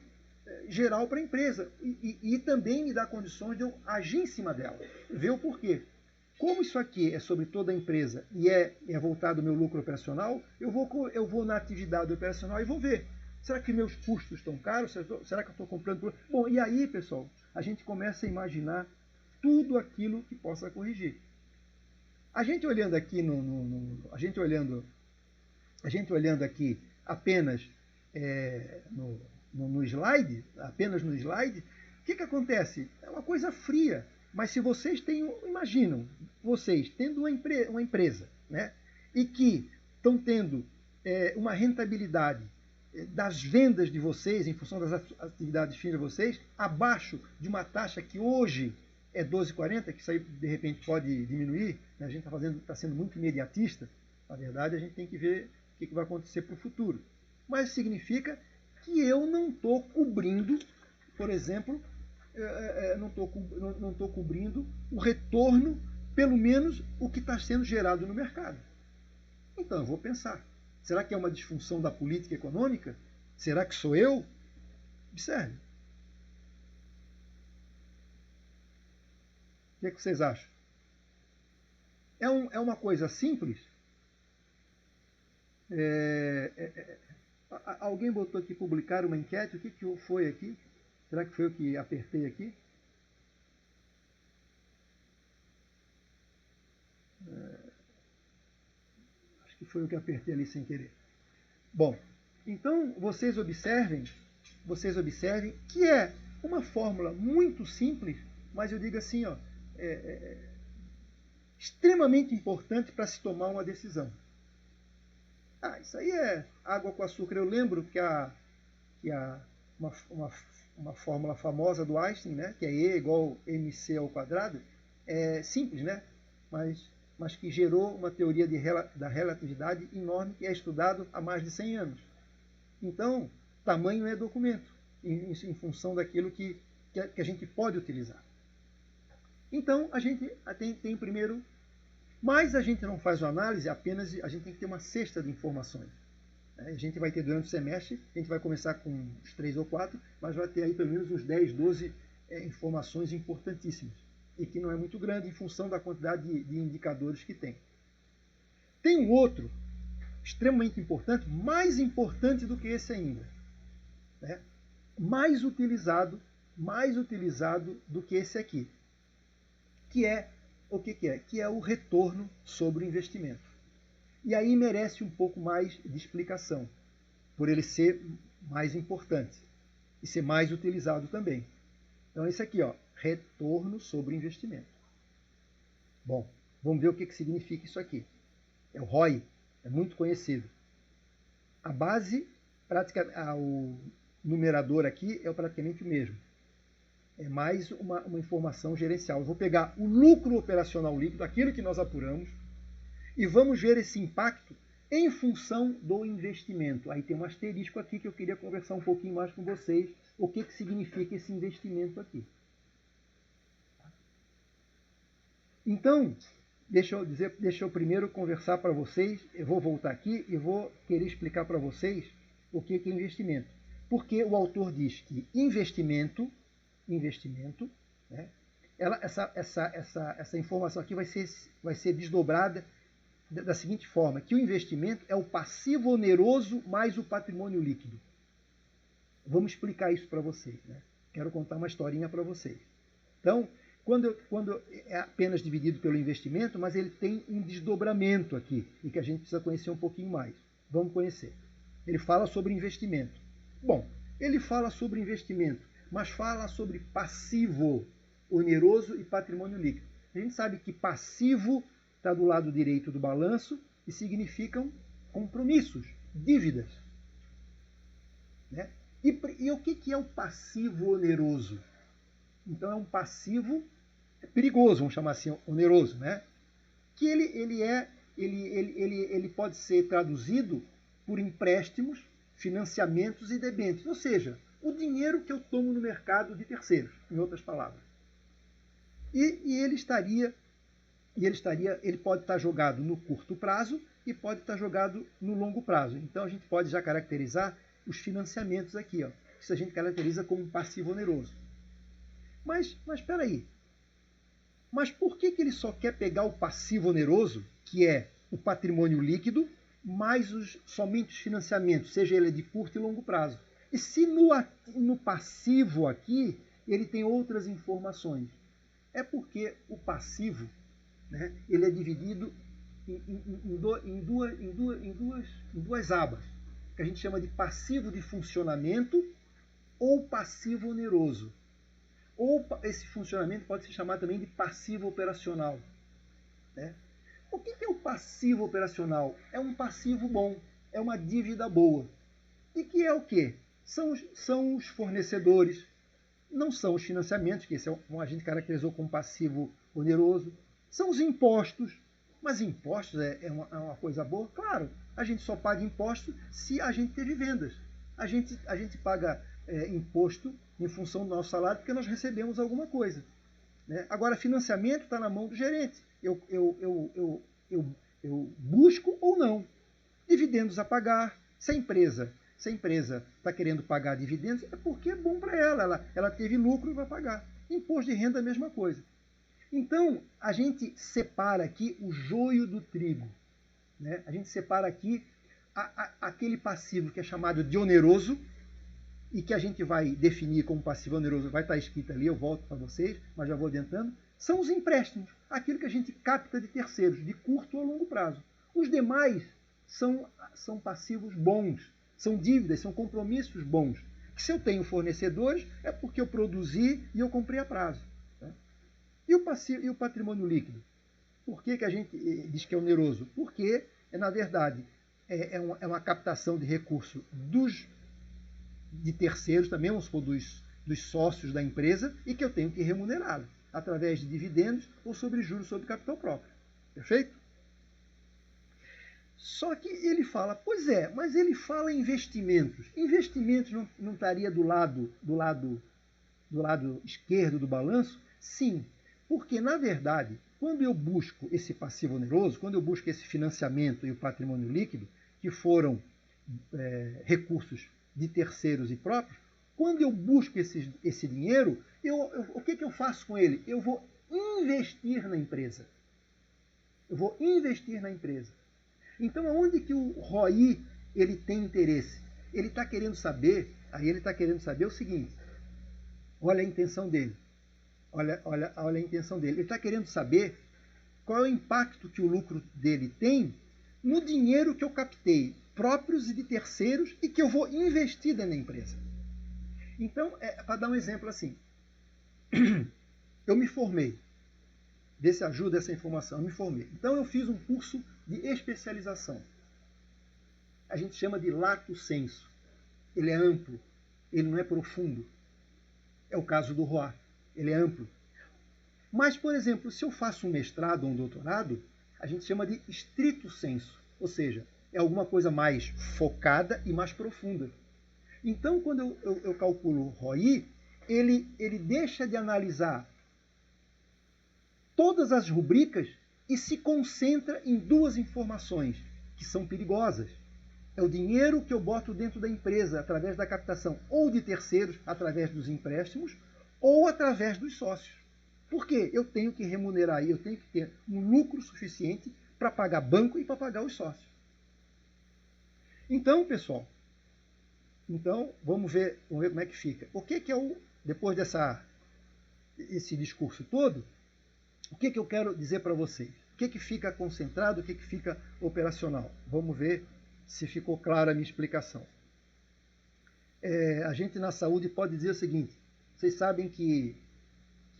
geral para a empresa e também me dá condições de eu agir em cima dela, ver o porquê. Como isso aqui é sobre toda a empresa e é voltado ao meu lucro operacional, eu vou na atividade operacional e vou ver. Será que meus custos estão caros? Será que eu estou comprando? Bom, e aí, pessoal, a gente começa a imaginar tudo aquilo que possa corrigir. A gente olhando aqui a gente olhando aqui apenas no slide, o que acontece? É uma coisa fria. Mas se vocês imaginam, vocês tendo uma empresa, né, e que estão tendo uma rentabilidade das vendas de vocês, em função das atividades fins de vocês, abaixo de uma taxa que hoje é 12,40, que isso aí de repente pode diminuir, né, a gente está sendo muito imediatista, na verdade a gente tem que ver o que vai acontecer para o futuro. Mas significa que eu não estou cobrindo, por exemplo, não estou cobrindo o retorno, pelo menos o que está sendo gerado no mercado. Então eu vou pensar, será que é uma disfunção da política econômica? Será que sou eu? Observe. O que vocês acham? É uma coisa simples? Alguém botou aqui publicar uma enquete, o que foi aqui? Será que foi eu que apertei aqui? Acho que foi eu que apertei ali sem querer. Bom, então vocês observem que é uma fórmula muito simples, mas eu digo assim, extremamente importante para se tomar uma decisão. Isso aí é água com açúcar. Eu lembro que uma fórmula famosa do Einstein, né, que é E igual mc ao quadrado, é simples, né, mas que gerou uma teoria da relatividade enorme que é estudado há mais de 100 anos. Então, tamanho é documento, em função daquilo que a gente pode utilizar. Então, a gente tem primeiro, mas a gente não faz uma análise, apenas a gente tem que ter uma cesta de informações. A gente vai ter durante o semestre, a gente vai começar com uns 3 ou 4, mas vai ter aí pelo menos uns 10, 12 informações importantíssimas. E que não é muito grande em função da quantidade de indicadores que tem. Tem um outro, extremamente importante, mais importante do que esse ainda. Né? Mais utilizado do que esse aqui. Que é o que é? Que é o retorno sobre o investimento. E aí merece um pouco mais de explicação, por ele ser mais importante e ser mais utilizado também. Então, esse aqui, retorno sobre investimento. Bom, vamos ver o que significa isso aqui. É o ROI, é muito conhecido. A base, o numerador aqui é praticamente o mesmo. É mais uma informação gerencial. Eu vou pegar o lucro operacional líquido, aquilo que nós apuramos, e vamos ver esse impacto em função do investimento. Aí tem um asterisco aqui que eu queria conversar um pouquinho mais com vocês. O que significa esse investimento aqui. Então, deixa eu primeiro conversar para vocês. Eu vou voltar aqui e vou querer explicar para vocês o que é investimento. Porque o autor diz que investimento, né, essa informação aqui vai ser desdobrada da seguinte forma, que o investimento é o passivo oneroso mais o patrimônio líquido. Vamos explicar isso para vocês. Né? Quero contar uma historinha para vocês. Então, quando é apenas dividido pelo investimento, mas ele tem um desdobramento aqui, e que a gente precisa conhecer um pouquinho mais. Vamos conhecer. Ele fala sobre investimento. Bom, ele fala sobre investimento, mas fala sobre passivo oneroso e patrimônio líquido. A gente sabe que passivo está do lado direito do balanço e significam compromissos, dívidas. Né? E o que é o passivo oneroso? Então é um passivo perigoso, vamos chamar assim, oneroso, né? Que ele pode ser traduzido por empréstimos, financiamentos e debêntures, ou seja, o dinheiro que eu tomo no mercado de terceiros, em outras palavras. Ele pode estar jogado no curto prazo e pode estar jogado no longo prazo. Então a gente pode já caracterizar os financiamentos aqui, ó. Isso a gente caracteriza como um passivo oneroso. Mas espera aí. Mas por que ele só quer pegar o passivo oneroso, que é o patrimônio líquido, mais somente os financiamentos, seja ele de curto e longo prazo? E se no passivo aqui ele tem outras informações? É porque o passivo, né, ele é dividido em duas abas, que a gente chama de passivo de funcionamento ou passivo oneroso. Ou esse funcionamento pode se chamar também de passivo operacional. Né? O que é o passivo operacional? É um passivo bom, é uma dívida boa. E que é o quê? São os fornecedores, não são os financiamentos, que esse a gente caracterizou como passivo oneroso, são os impostos. Mas impostos é uma coisa boa? Claro, a gente só paga imposto se a gente teve vendas. A gente paga imposto em função do nosso salário porque nós recebemos alguma coisa. Né? Agora, financiamento está na mão do gerente. Eu busco ou não. Dividendos a pagar. Se a empresa está querendo pagar dividendos, é porque é bom para ela. Ela teve lucro e vai pagar. Imposto de renda é a mesma coisa. Então, a gente separa aqui o joio do trigo. Né? A gente separa aqui aquele passivo que é chamado de oneroso e que a gente vai definir como passivo oneroso, vai estar escrito ali, eu volto para vocês, mas já vou adiantando, são os empréstimos, aquilo que a gente capta de terceiros, de curto ou longo prazo. Os demais são passivos bons, são dívidas, são compromissos bons. Que se eu tenho fornecedores, é porque eu produzi e eu comprei a prazo. Né? E o patrimônio líquido? Por que a gente diz que é oneroso? Porque, na verdade, é uma captação de recurso de terceiros, também vamos supor, dos sócios da empresa, e que eu tenho que remunerá-los através de dividendos ou sobre juros sobre capital próprio. Perfeito? Só que ele fala, pois é, mas ele fala em investimentos. Investimentos não estaria do lado esquerdo do balanço? Sim, porque, na verdade, quando eu busco esse passivo oneroso, quando eu busco esse financiamento e o patrimônio líquido, que foram recursos de terceiros e próprios, quando eu busco esse dinheiro, o que eu faço com ele? Eu vou investir na empresa. Eu vou investir na empresa. Então, aonde que o ROI ele tem interesse? Ele está querendo saber o seguinte, olha a intenção dele. Olha a intenção dele. Ele está querendo saber qual é o impacto que o lucro dele tem no dinheiro que eu captei, próprios e de terceiros, e que eu vou investir dentro da empresa. Então, para dar um exemplo assim, eu me formei, vê se ajuda essa informação, eu me formei. Então, eu fiz um curso de especialização. A gente chama de lato sensu. Ele é amplo, ele não é profundo. É o caso do ROA, ele é amplo. Mas, por exemplo, se eu faço um mestrado ou um doutorado, a gente chama de stricto sensu, ou seja, é alguma coisa mais focada e mais profunda. Então, quando eu calculo o ROI, ele deixa de analisar todas as rubricas e se concentra em duas informações que são perigosas. É o dinheiro que eu boto dentro da empresa através da captação ou de terceiros, através dos empréstimos, ou através dos sócios. Por quê? Eu tenho que remunerar, eu tenho que ter um lucro suficiente para pagar banco e para pagar os sócios. Então, pessoal, vamos ver como é que fica. O que é depois esse discurso todo, o que eu quero dizer para vocês? O que fica concentrado, o que fica operacional? Vamos ver se ficou clara a minha explicação. A gente na saúde pode dizer o seguinte: vocês sabem que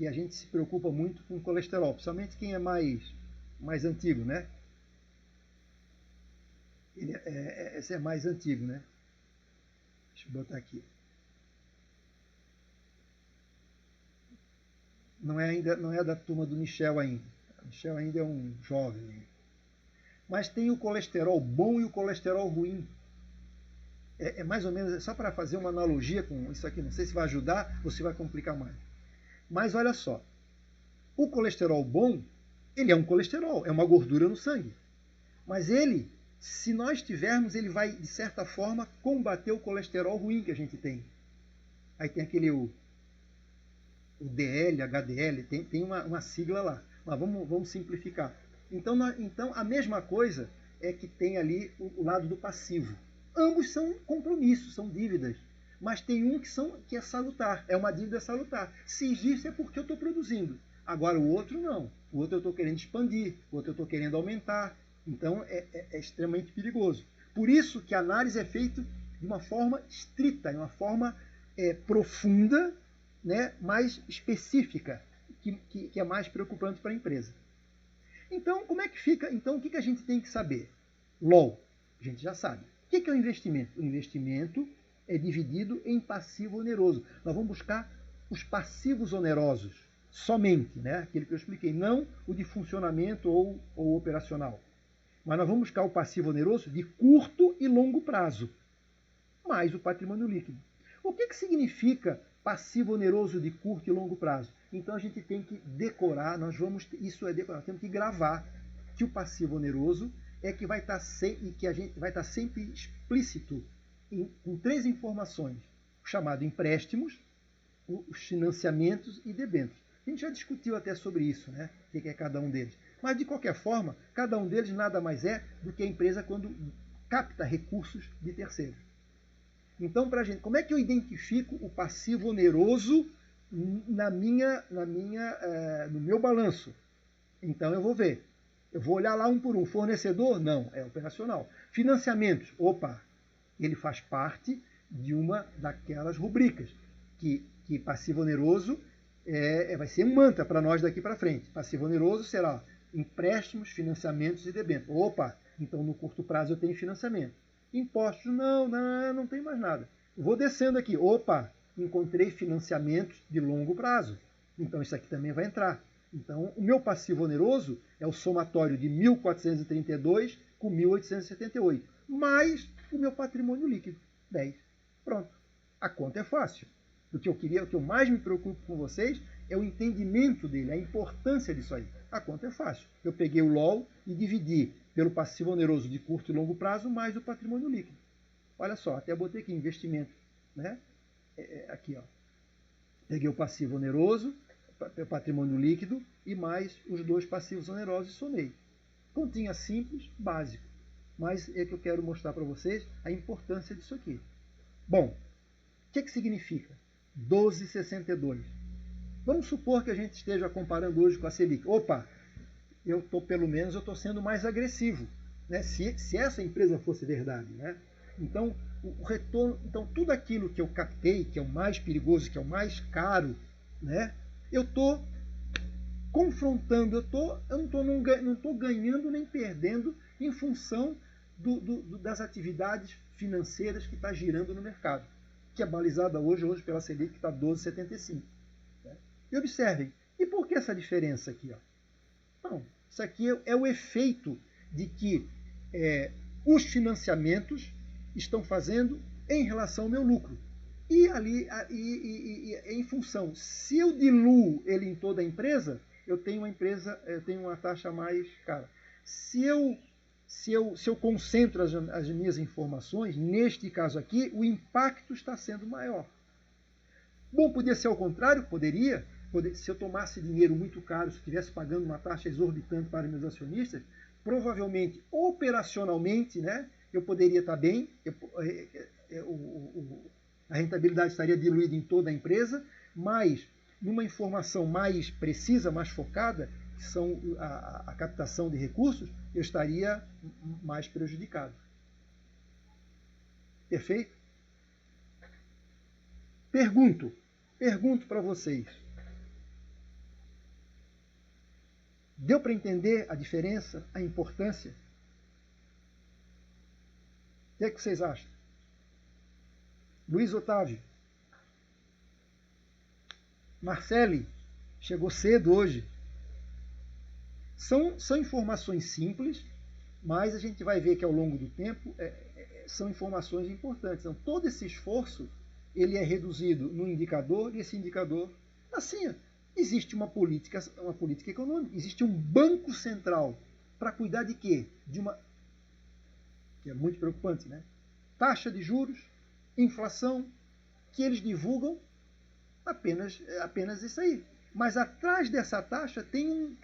a gente se preocupa muito com colesterol, principalmente quem é mais antigo, né? Esse é mais antigo, né? Deixa eu botar aqui. Não é da turma do Michel ainda. O Michel ainda é um jovem. Mas tem o colesterol bom e o colesterol ruim. É mais ou menos, só para fazer uma analogia com isso aqui, não sei se vai ajudar ou se vai complicar mais. Mas olha só, o colesterol bom, ele é um colesterol, é uma gordura no sangue. Mas ele, se nós tivermos, ele vai, de certa forma, combater o colesterol ruim que a gente tem. Aí tem aquele o DL, HDL, tem uma sigla lá. Mas vamos simplificar. Então, a mesma coisa é que tem ali o lado do passivo. Ambos são compromissos, são dívidas. Mas tem um que é salutar, é uma dívida salutar. Se existe é porque eu estou produzindo. Agora o outro não. O outro eu estou querendo expandir, o outro eu estou querendo aumentar. Então é extremamente perigoso. Por isso que a análise é feita de uma forma estrita, de uma forma profunda, né, mais específica, que é mais preocupante para a empresa. Então, como é que fica? Então, o que a gente tem que saber? LOL, a gente já sabe. O que é o investimento? O investimento é dividido em passivo oneroso. Nós vamos buscar os passivos onerosos, somente, né? Aquele que eu expliquei, não o de funcionamento ou operacional. Mas nós vamos buscar o passivo oneroso de curto e longo prazo, mais o patrimônio líquido. O que significa passivo oneroso de curto e longo prazo? Então a gente tem que decorar, isso é decorar, temos que gravar que o passivo oneroso é que vai estar sempre explícito com 3 informações: o chamado empréstimos, os financiamentos e debêntures. A gente já discutiu até sobre isso, né? O que é cada um deles. Mas, de qualquer forma, cada um deles nada mais é do que a empresa quando capta recursos de terceiros. Então, como é que eu identifico o passivo oneroso no meu balanço? Então, eu vou ver. Eu vou olhar lá um por um. Fornecedor? Não, é operacional. Financiamentos? Opa, ele faz parte de uma daquelas rubricas que passivo oneroso vai ser um mantra para nós daqui para frente. Passivo oneroso será empréstimos, financiamentos e debêntures. Opa, então no curto prazo eu tenho financiamento. Impostos, não tem mais nada. Vou descendo aqui. Opa, encontrei financiamentos de longo prazo. Então isso aqui também vai entrar. Então o meu passivo oneroso é o somatório de 1.432 com 1.878, mais o meu patrimônio líquido, 10. Pronto. A conta é fácil. O que eu mais me preocupo com vocês é o entendimento dele, a importância disso aí. A conta é fácil. Eu peguei o LOL e dividi pelo passivo oneroso de curto e longo prazo mais o patrimônio líquido. Olha só, até botei aqui investimento, né? Aqui, ó. Peguei o passivo oneroso, o patrimônio líquido e mais os 2 passivos onerosos e somei. Continha simples, básico. Mas é que eu quero mostrar para vocês a importância disso aqui. Bom, o que significa 12,62? Vamos supor que a gente esteja comparando hoje com a Selic. Opa, eu estou sendo mais agressivo, né? Se essa empresa fosse verdade, né? Então, o retorno, tudo aquilo que eu captei, que é o mais perigoso, que é o mais caro, né? Eu estou confrontando, eu não estou ganhando nem perdendo em função das atividades financeiras que está girando no mercado, que é balizada hoje pela Selic, que está 12,75. Né? E observem, e por que essa diferença aqui? Ó? Não, isso aqui é o efeito de que os financiamentos estão fazendo em relação ao meu lucro. E em função, se eu diluo ele em toda a empresa, eu tenho uma taxa mais cara. Se eu concentro as minhas informações, neste caso aqui, o impacto está sendo maior. Bom, podia ser ao contrário? Poderia. Se eu tomasse dinheiro muito caro, se eu estivesse pagando uma taxa exorbitante para meus acionistas, provavelmente, operacionalmente, né, eu poderia estar bem, a rentabilidade estaria diluída em toda a empresa, mas numa informação mais precisa, mais focada, que são a captação de recursos, eu estaria mais prejudicado. Perfeito? Pergunto para vocês. Deu para entender a diferença, a importância? O que é que vocês acham? Luiz Otávio. Marcele, chegou cedo hoje. São informações simples, mas a gente vai ver que ao longo do tempo são informações importantes. Então, todo esse esforço ele é reduzido no indicador, e esse indicador, assim, existe uma política econômica, existe um banco central para cuidar de quê? De uma, que é muito preocupante, né? Taxa de juros, inflação, que eles divulgam apenas isso aí. Mas atrás dessa taxa tem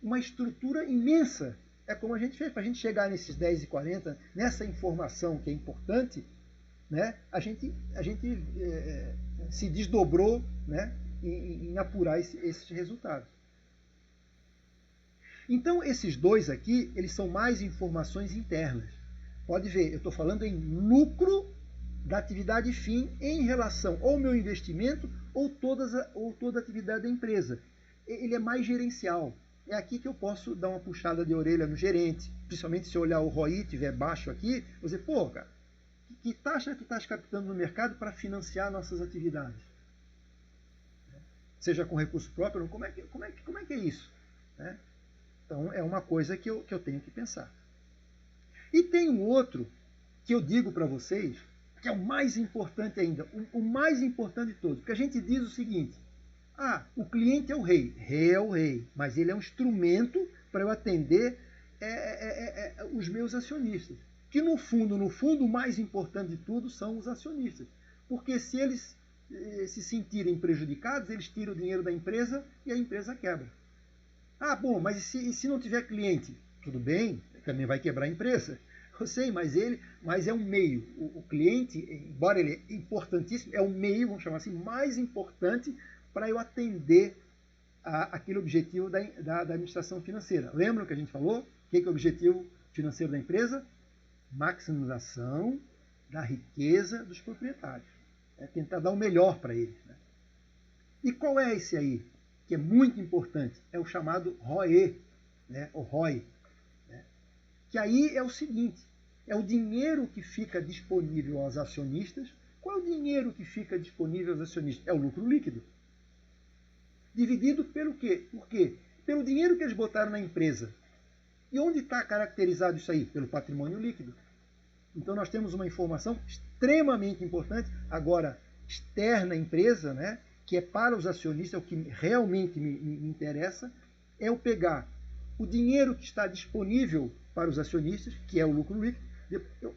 uma estrutura imensa. É como a gente fez, para a gente chegar nesses 10,40, nessa informação que é importante, né, a gente se desdobrou, né, em apurar esses resultados. Então, esses dois aqui, eles são mais informações internas. Pode ver, eu estou falando em lucro da atividade fim em relação ao meu investimento ou toda a atividade da empresa. Ele é mais gerencial. É aqui que eu posso dar uma puxada de orelha no gerente, principalmente se eu olhar o ROI estiver baixo aqui, vou dizer, pô, cara, que taxa que estás captando no mercado para financiar nossas atividades? Seja com recurso próprio, como é que é isso? Né? Então, é uma coisa que eu tenho que pensar. E tem um outro que eu digo para vocês, que é o mais importante ainda, o mais importante de todos, porque a gente diz o seguinte, o cliente é o rei. Rei é o rei, mas ele é um instrumento para eu atender os meus acionistas. Que no fundo, o mais importante de tudo são os acionistas. Porque se eles se sentirem prejudicados, eles tiram o dinheiro da empresa e a empresa quebra. Bom, mas e se não tiver cliente? Tudo bem, também vai quebrar a empresa. Eu sei, mas é um meio. O cliente, embora ele é importantíssimo, é o meio, vamos chamar assim, mais importante para eu atender aquele objetivo da administração financeira. Lembram que a gente falou? O que é o objetivo financeiro da empresa? Maximização da riqueza dos proprietários. É tentar dar o melhor para eles. Né? E qual é esse aí? Que é muito importante. É o chamado ROE, né? O ROI. Né? Que aí é o seguinte, é o dinheiro que fica disponível aos acionistas. Qual é o dinheiro que fica disponível aos acionistas? É o lucro líquido. Dividido pelo quê? Por quê? Pelo dinheiro que eles botaram na empresa. E onde está caracterizado isso aí? Pelo patrimônio líquido. Então nós temos uma informação extremamente importante, agora externa à empresa, né, que é para os acionistas, é o que realmente me interessa, é eu pegar o dinheiro que está disponível para os acionistas, que é o lucro líquido,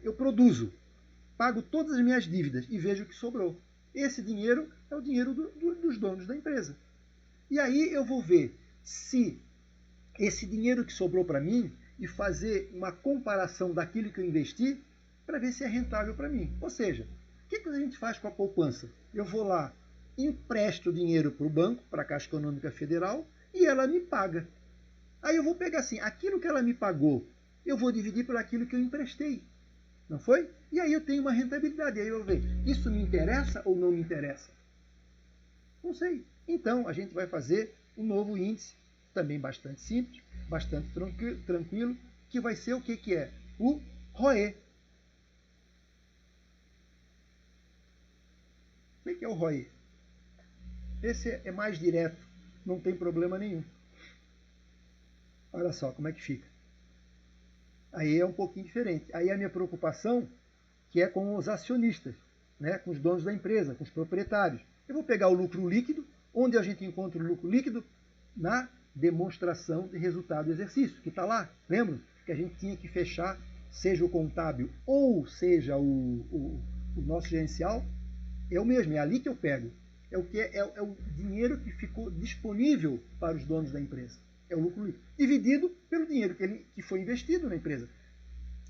eu produzo, pago todas as minhas dívidas e vejo o que sobrou. Esse dinheiro é o dinheiro dos donos da empresa. E aí eu vou ver se esse dinheiro que sobrou para mim e fazer uma comparação daquilo que eu investi para ver se é rentável para mim. Ou seja, o que a gente faz com a poupança? Eu vou lá, empresto dinheiro para o banco, para a Caixa Econômica Federal, e ela me paga. Aí eu vou pegar assim, aquilo que ela me pagou, eu vou dividir por aquilo que eu emprestei. Não foi? E aí eu tenho uma rentabilidade. E aí eu vou ver, isso me interessa ou não me interessa? Não sei. Então, a gente vai fazer um novo índice, também bastante simples, bastante tranquilo, que vai ser o que é? O ROE. O que é o ROE? Esse é mais direto, não tem problema nenhum. Olha só como é que fica. Aí é um pouquinho diferente. Aí a minha preocupação, que é com os acionistas, né, com os donos da empresa, com os proprietários. Eu vou pegar o lucro líquido. Onde a gente encontra o lucro líquido? Na demonstração de resultado do exercício, que está lá. Lembram que a gente tinha que fechar, seja o contábil ou seja o nosso gerencial? É o mesmo, é ali que eu pego. É o dinheiro que ficou disponível para os donos da empresa. É o lucro líquido. Dividido pelo dinheiro que foi investido na empresa.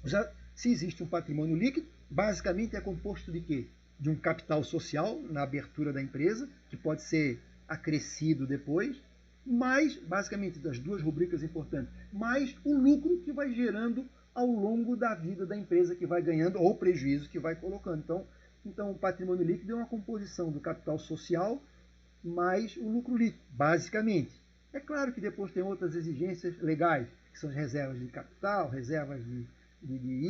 Já, se existe um patrimônio líquido, basicamente é composto de quê? De um capital social na abertura da empresa, que pode ser acrescido depois, mais, basicamente, das duas rubricas importantes, mais o lucro que vai gerando ao longo da vida da empresa que vai ganhando ou prejuízo que vai colocando. Então o patrimônio líquido é uma composição do capital social mais o lucro líquido, basicamente. É claro que depois tem outras exigências legais, que são as reservas de capital, reservas de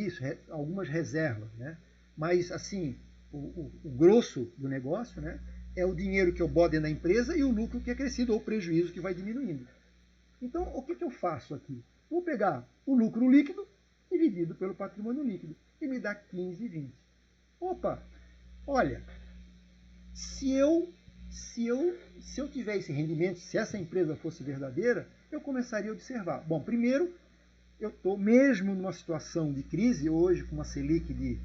isso, algumas reservas, né? Mas, assim, o grosso do negócio, né, é o dinheiro que eu boto dentro da empresa e o lucro que é crescido ou o prejuízo que vai diminuindo. Então, o que eu faço aqui? Vou pegar o lucro líquido dividido pelo patrimônio líquido e me dá 15,20. Opa, olha, se eu tiver esse rendimento, se essa empresa fosse verdadeira, eu começaria a observar. Bom, primeiro, eu estou mesmo numa situação de crise, hoje com uma Selic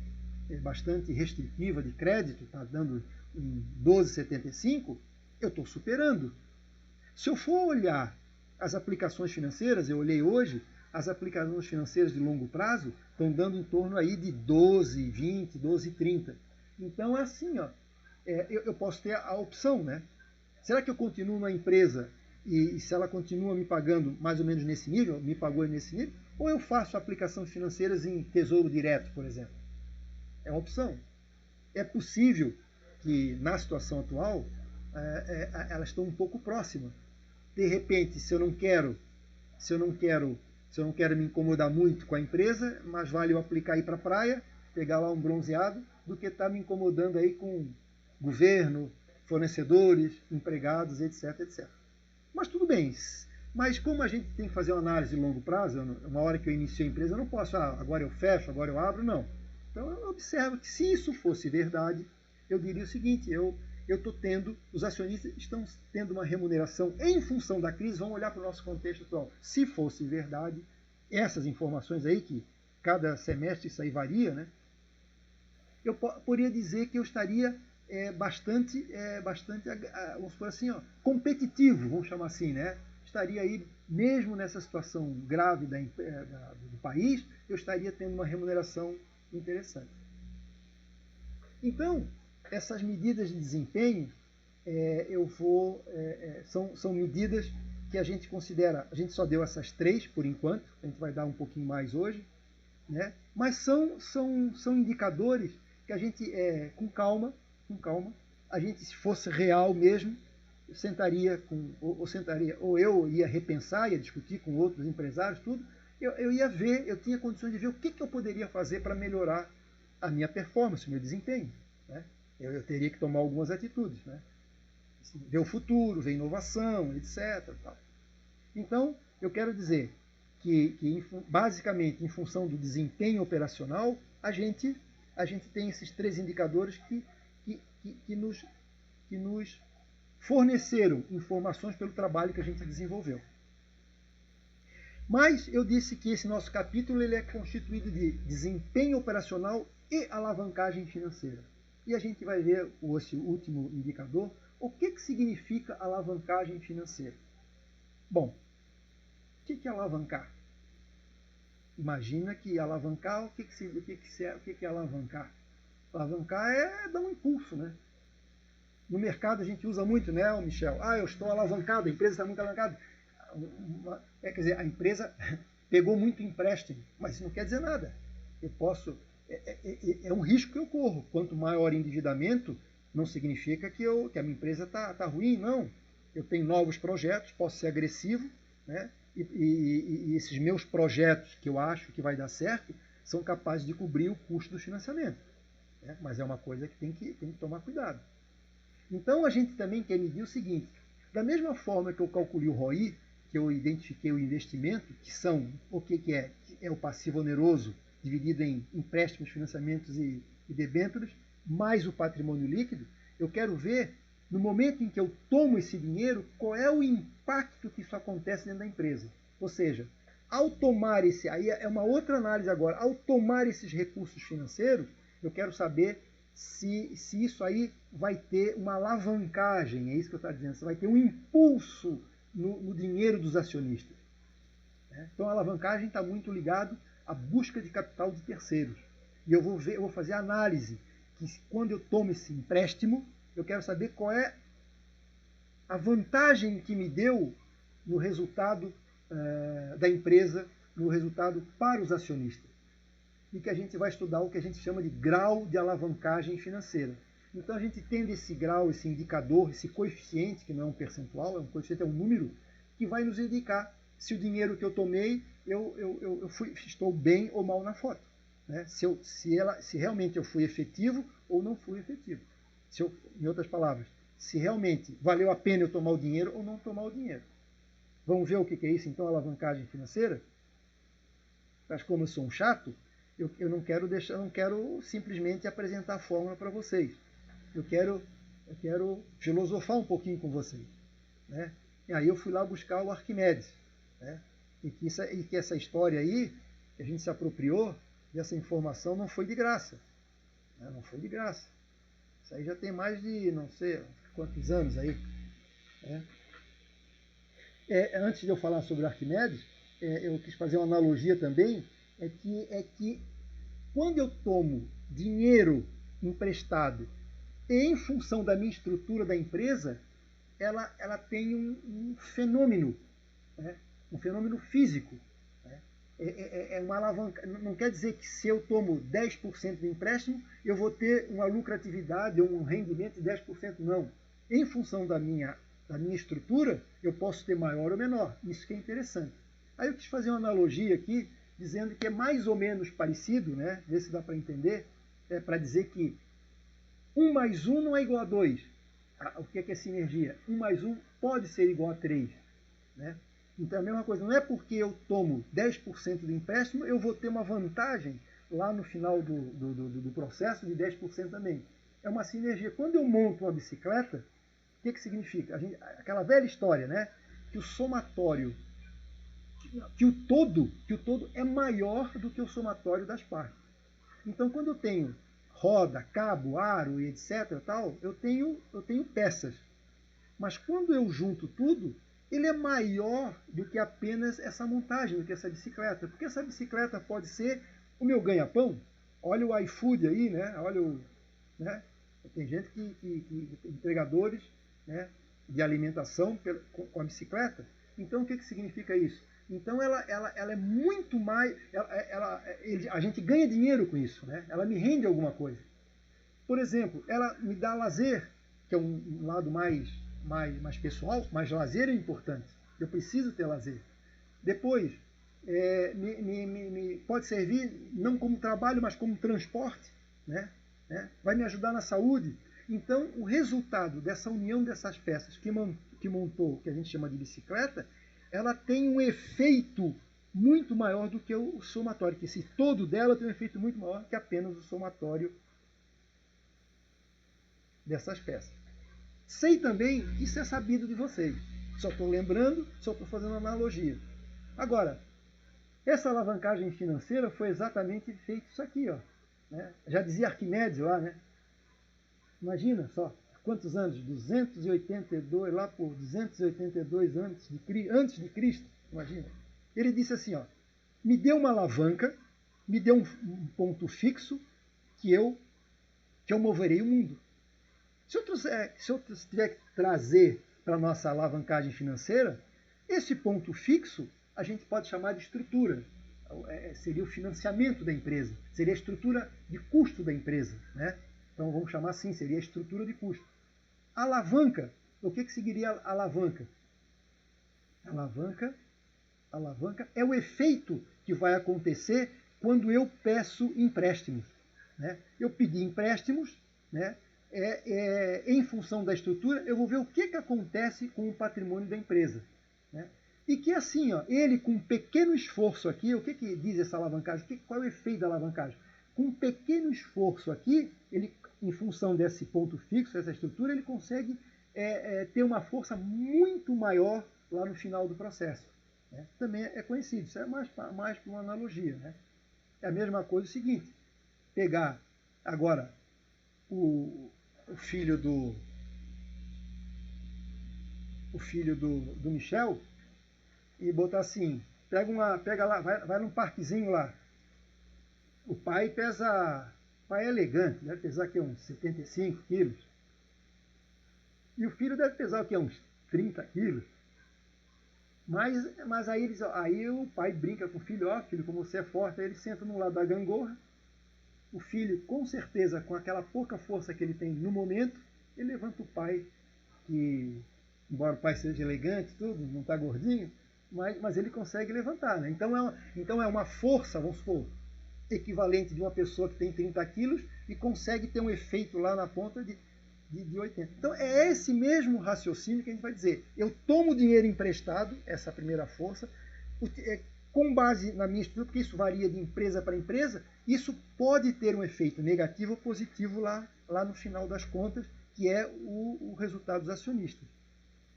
bastante restritiva de crédito, está dando em 12,75, eu estou superando. Se eu for olhar as aplicações financeiras, eu olhei hoje, as aplicações financeiras de longo prazo estão dando em torno aí de 12,20, 12,30. Então é assim, ó, eu posso ter a opção, né? Será que eu continuo na empresa e se ela continua me pagando mais ou menos nesse nível, me pagou nesse nível, ou eu faço aplicações financeiras em tesouro direto, por exemplo? É uma opção. É possível que na situação atual elas estão um pouco próximas. De repente, se eu não quero me incomodar muito com a empresa, mais vale eu aplicar aí para a praia, pegar lá um bronzeado, do que estar me incomodando aí com governo, fornecedores, empregados, etc, etc. Mas tudo bem. Mas como a gente tem que fazer uma análise de longo prazo, uma hora que eu inicio a empresa, eu não posso, agora eu fecho, agora eu abro, não. Então eu observo que se isso fosse verdade, eu diria o seguinte, os acionistas estão tendo uma remuneração em função da crise, vamos olhar para o nosso contexto atual. Se fosse verdade, essas informações aí, que cada semestre isso aí varia, né? Eu poderia dizer que eu estaria bastante, vamos supor assim, ó, competitivo, vamos chamar assim, né? Estaria aí, mesmo nessa situação grave do país, eu estaria tendo uma remuneração interessante. Então, essas medidas de desempenho, são medidas que a gente considera, a gente só deu essas 3 por enquanto, a gente vai dar um pouquinho mais hoje, né? Mas são indicadores que a gente, com calma, a gente, se fosse real mesmo, ou eu ia repensar, ia discutir com outros empresários, tudo, eu ia ver, eu tinha condições de ver o que eu poderia fazer para melhorar a minha performance, o meu desempenho, né? Eu teria que tomar algumas atitudes, né? Ver o futuro, ver inovação, etc. Tal. Então, eu quero dizer que basicamente, em função do desempenho operacional, a gente tem esses 3 indicadores que nos forneceram informações pelo trabalho que a gente desenvolveu. Mas eu disse que esse nosso capítulo ele é constituído de desempenho operacional e alavancagem financeira. E a gente vai ver esse último indicador, o que significa alavancagem financeira. Bom, o que é alavancar? Imagina que alavancar, o que é alavancar? Alavancar é dar um impulso, né? No mercado a gente usa muito, né, Michel? Eu estou alavancado, a empresa está muito alavancada. Quer dizer, a empresa pegou muito empréstimo, mas isso não quer dizer nada. Eu posso... É um risco que eu corro. Quanto maior o endividamento, não significa que a minha empresa está ruim, não. Eu tenho novos projetos, posso ser agressivo, né? E esses meus projetos que eu acho que vai dar certo são capazes de cobrir o custo do financiamento. Né? Mas é uma coisa que tem que tomar cuidado. Então a gente também quer medir o seguinte: da mesma forma que eu calculei o ROI, que eu identifiquei o investimento, que são o que é? É o passivo oneroso dividido em empréstimos, financiamentos e debêntures, mais o patrimônio líquido, eu quero ver, no momento em que eu tomo esse dinheiro, qual é o impacto que isso acontece dentro da empresa. Ou seja, ao tomar aí é uma outra análise agora, ao tomar esses recursos financeiros, eu quero saber se isso aí vai ter uma alavancagem, é isso que eu estou dizendo, se vai ter um impulso no dinheiro dos acionistas. Então a alavancagem está muito ligado à busca de capital de terceiros. E eu vou fazer a análise, que quando eu tomo esse empréstimo, eu quero saber qual é a vantagem que me deu no resultado da empresa no resultado para os acionistas. E que a gente vai estudar o que a gente chama de grau de alavancagem financeira. Então a gente tendo esse grau, esse indicador, esse coeficiente, que não é um percentual, coeficiente é um número, que vai nos indicar se o dinheiro que eu tomei, estou bem ou mal na foto. Né? Se realmente eu fui efetivo ou não fui efetivo. Em outras palavras, se realmente valeu a pena eu tomar o dinheiro ou não tomar o dinheiro. Vamos ver o que é isso, então, alavancagem financeira? Mas como eu sou um chato, eu não quero simplesmente apresentar a fórmula para vocês. Eu quero filosofar um pouquinho com vocês. Né? E aí eu fui lá buscar o Arquimedes. Né? E que essa história aí, que a gente se apropriou dessa informação, não foi de graça. Né? Não foi de graça. Isso aí já tem mais de não sei quantos anos aí. Né? Antes de eu falar sobre Arquimedes, eu quis fazer uma analogia também, é que quando eu tomo dinheiro emprestado e em função da minha estrutura da empresa, ela tem um fenômeno, né? Um fenômeno físico. Né? É uma alavanca. Não quer dizer que se eu tomo 10% de empréstimo, eu vou ter uma lucratividade ou um rendimento de 10%, não. Em função da minha estrutura, eu posso ter maior ou menor. Isso que é interessante. Aí eu quis fazer uma analogia aqui, dizendo que é mais ou menos parecido, né? Ver se dá para entender, para dizer que 1 mais 1 não é igual a 2. O que é sinergia? 1 mais 1 pode ser igual a 3. Né? Então é a mesma coisa, não é porque eu tomo 10% do empréstimo, eu vou ter uma vantagem lá no final do processo de 10% também. É uma sinergia. Quando eu monto uma bicicleta, o que significa? Aquela velha história, né? Que o somatório, que o todo é maior do que o somatório das partes. Então quando eu tenho roda, cabo, aro e etc. Tal, eu tenho peças. Mas quando eu junto tudo, ele é maior do que apenas essa montagem, do que essa bicicleta. Porque essa bicicleta pode ser o meu ganha-pão. Olha o iFood aí, né? Olha né? Tem gente entregadores, né, de alimentação com a bicicleta. Então o que significa isso? Então ela é muito mais. A gente ganha dinheiro com isso, né? Ela me rende alguma coisa. Por exemplo, ela me dá lazer, que é um lado mais pessoal, mas lazer é importante. Eu preciso ter lazer. Depois, pode servir não como trabalho, mas como transporte, né? Vai me ajudar na saúde. Então, o resultado dessa união dessas peças que montou, que a gente chama de bicicleta, ela tem um efeito muito maior do que o somatório, que esse todo dela tem um efeito muito maior que apenas o somatório dessas peças. Sei também que isso é sabido de vocês. Só estou lembrando, só estou fazendo uma analogia. Agora, essa alavancagem financeira foi exatamente feito isso aqui, ó. Né? Já dizia Arquimedes lá, né? Imagina só, quantos anos? 282, lá por 282 antes de Cristo, imagina. Ele disse assim, ó, me dê uma alavanca, me dê um ponto fixo que eu moverei o mundo. Se eu tiver que trazer para a nossa alavancagem financeira, esse ponto fixo a gente pode chamar de estrutura. Seria o financiamento da empresa, seria a estrutura de custo da empresa. Né? Então vamos chamar assim, seria a estrutura de custo. Alavanca, o que seguiria a alavanca? Alavanca é o efeito que vai acontecer quando eu peço empréstimos. Né? Eu pedi empréstimos, né? Em função da estrutura, eu vou ver o que acontece com o patrimônio da empresa. Né? E que assim, ó, ele com um pequeno esforço aqui, o que diz essa alavancagem? Qual é o efeito da alavancagem? Com um pequeno esforço aqui, ele, em função desse ponto fixo, dessa estrutura, ele consegue ter uma força muito maior lá no final do processo. Né? Também é conhecido, isso é mais para uma analogia. Né? É a mesma coisa o seguinte, pegar agora o filho do Michel e botar assim, pega lá, vai num parquezinho lá. O pai é elegante, deve pesar aqui uns 75 quilos. E o filho deve pesar o quê? Uns 30 quilos. Mas aí o pai brinca com o filho, ó, filho, como você é forte, aí ele senta no lado da gangorra, o filho, com certeza, com aquela pouca força que ele tem no momento, ele levanta o pai, que, embora o pai seja elegante, tudo, não está gordinho, mas ele consegue levantar. Né? Então é uma força, vamos supor, equivalente de uma pessoa que tem 30 quilos e consegue ter um efeito lá na ponta de 80. Então é esse mesmo raciocínio que a gente vai dizer. Eu tomo dinheiro emprestado, essa primeira força, com base na minha estrutura, porque isso varia de empresa para empresa, isso pode ter um efeito negativo ou positivo lá no final das contas, que é o resultado dos acionistas.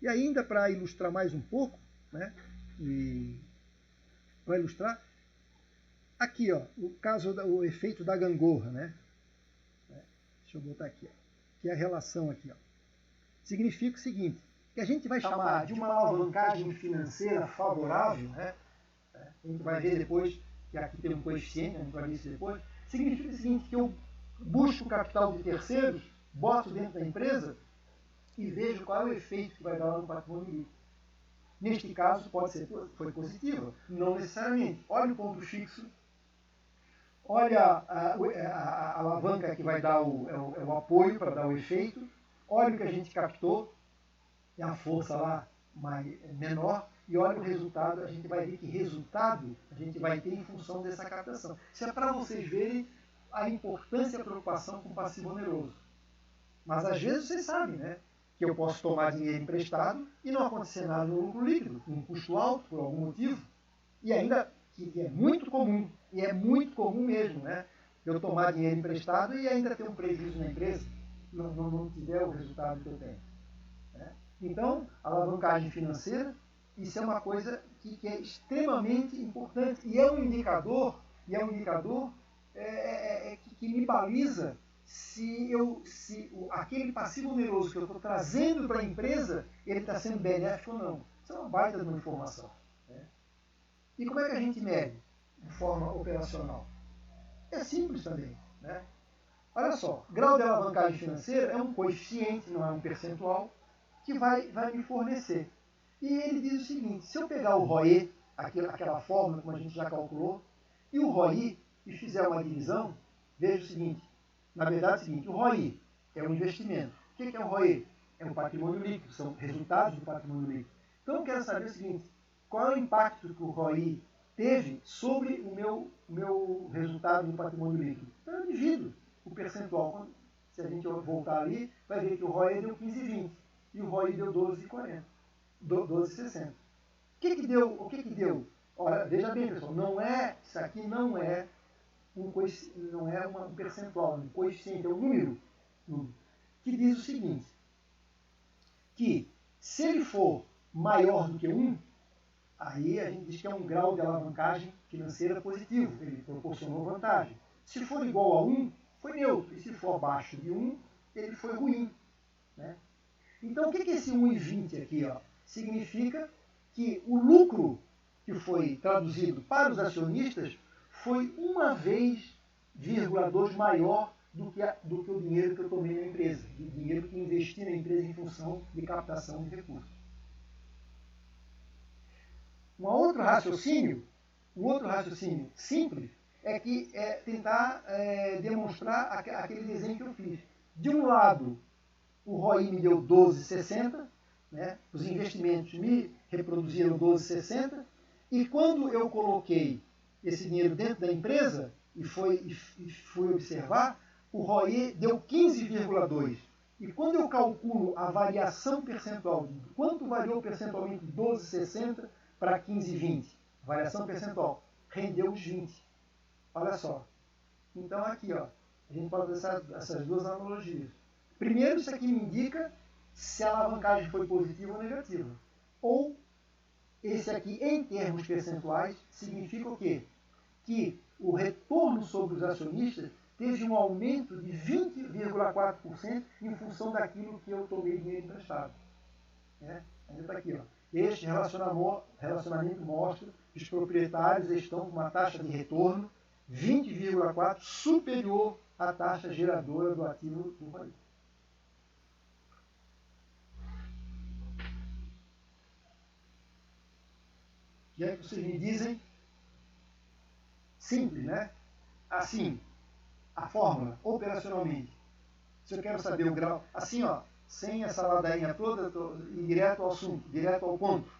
E ainda para ilustrar mais um pouco, né, para ilustrar, aqui, ó, o efeito da gangorra, né? Deixa eu botar aqui, ó, que é a relação aqui, ó. Significa o seguinte, que a gente vai chamar de uma alavancagem financeira favorável, né? A gente vai ver depois que aqui tem um coeficiente, a gente vai ver isso depois. Significa o seguinte, que eu busco capital de terceiros, boto dentro da empresa e vejo qual é o efeito que vai dar lá no patrimônio líquido. Neste caso, foi positiva, não necessariamente. Olha o ponto fixo, olha a alavanca que vai dar o apoio para dar o efeito, olha o que a gente captou, é a força lá menor, e olha o resultado, a gente vai ver que resultado a gente vai ter em função dessa captação. Isso é para vocês verem a importância e a preocupação com o passivo oneroso. Mas às vezes vocês sabem, né, que eu posso tomar dinheiro emprestado e não acontecer nada no lucro líquido, um custo alto por algum motivo, e ainda que é muito comum, e é muito comum mesmo, né, eu tomar dinheiro emprestado e ainda ter um prejuízo na empresa, não tiver o resultado que eu tenho. Né? Então, a alavancagem financeira, isso é uma coisa que é extremamente importante e é um indicador, que me baliza se aquele passivo oneroso que eu estou trazendo para a empresa, ele está sendo benéfico ou não. Isso é uma baita de uma informação. Né? E como é que a gente mede de forma operacional? É simples também. Né? Olha só, grau de alavancagem financeira é um coeficiente, não é um percentual, que vai me fornecer. E ele diz o seguinte, se eu pegar o ROE, aquela fórmula como a gente já calculou, e o ROI, e fizer uma divisão, veja o seguinte, na verdade é o seguinte, o ROI é um investimento. O que é o ROE? É um patrimônio líquido, são resultados do patrimônio líquido. Então eu quero saber o seguinte, qual é o impacto que o ROI teve sobre o meu resultado do patrimônio líquido? Então eu divido o percentual. Se a gente voltar ali, vai ver que o ROI deu 15,20 e o ROI deu 12,40. 12,60. O que deu? Olha, veja bem, pessoal, isso aqui não é um percentual, um coeficiente, é um número, que diz o seguinte, que se ele for maior do que 1, aí a gente diz que é um grau de alavancagem financeira positivo, ele proporcionou vantagem. Se for igual a 1, foi neutro, e se for abaixo de 1, ele foi ruim. Né? Então, o que é esse 1,20 aqui? Ó? Significa que o lucro que foi traduzido para os acionistas foi 1,2 maior do que o dinheiro que eu tomei na empresa, o dinheiro que investi na empresa em função de captação de recursos. Um outro raciocínio simples é tentar demonstrar aquele desenho que eu fiz. De um lado, o ROI me deu 12,60, né? Os investimentos me reproduziram 12,60, e quando eu coloquei esse dinheiro dentro da empresa e fui observar, o ROI deu 15,2. E quando eu calculo a variação percentual, de quanto variou percentualmente de 12,60 para 15,20, variação percentual, rendeu os 20. Olha só. Então aqui, ó, a gente pode usar essas duas analogias. Primeiro, isso aqui me indica se a alavancagem foi positiva ou negativa. Ou, esse aqui, em termos percentuais, significa o quê? Que o retorno sobre os acionistas teve um aumento de 20,4% em função daquilo que eu tomei dinheiro emprestado. Ainda está aqui. Ó. Este relacionamento mostra que os proprietários estão com uma taxa de retorno 20,4% superior à taxa geradora do ativo do ROI. E aí vocês me dizem, simples, né? Assim, a fórmula, operacionalmente. Se eu quero saber o grau, assim, ó, sem essa ladainha toda, e direto ao assunto, direto ao ponto,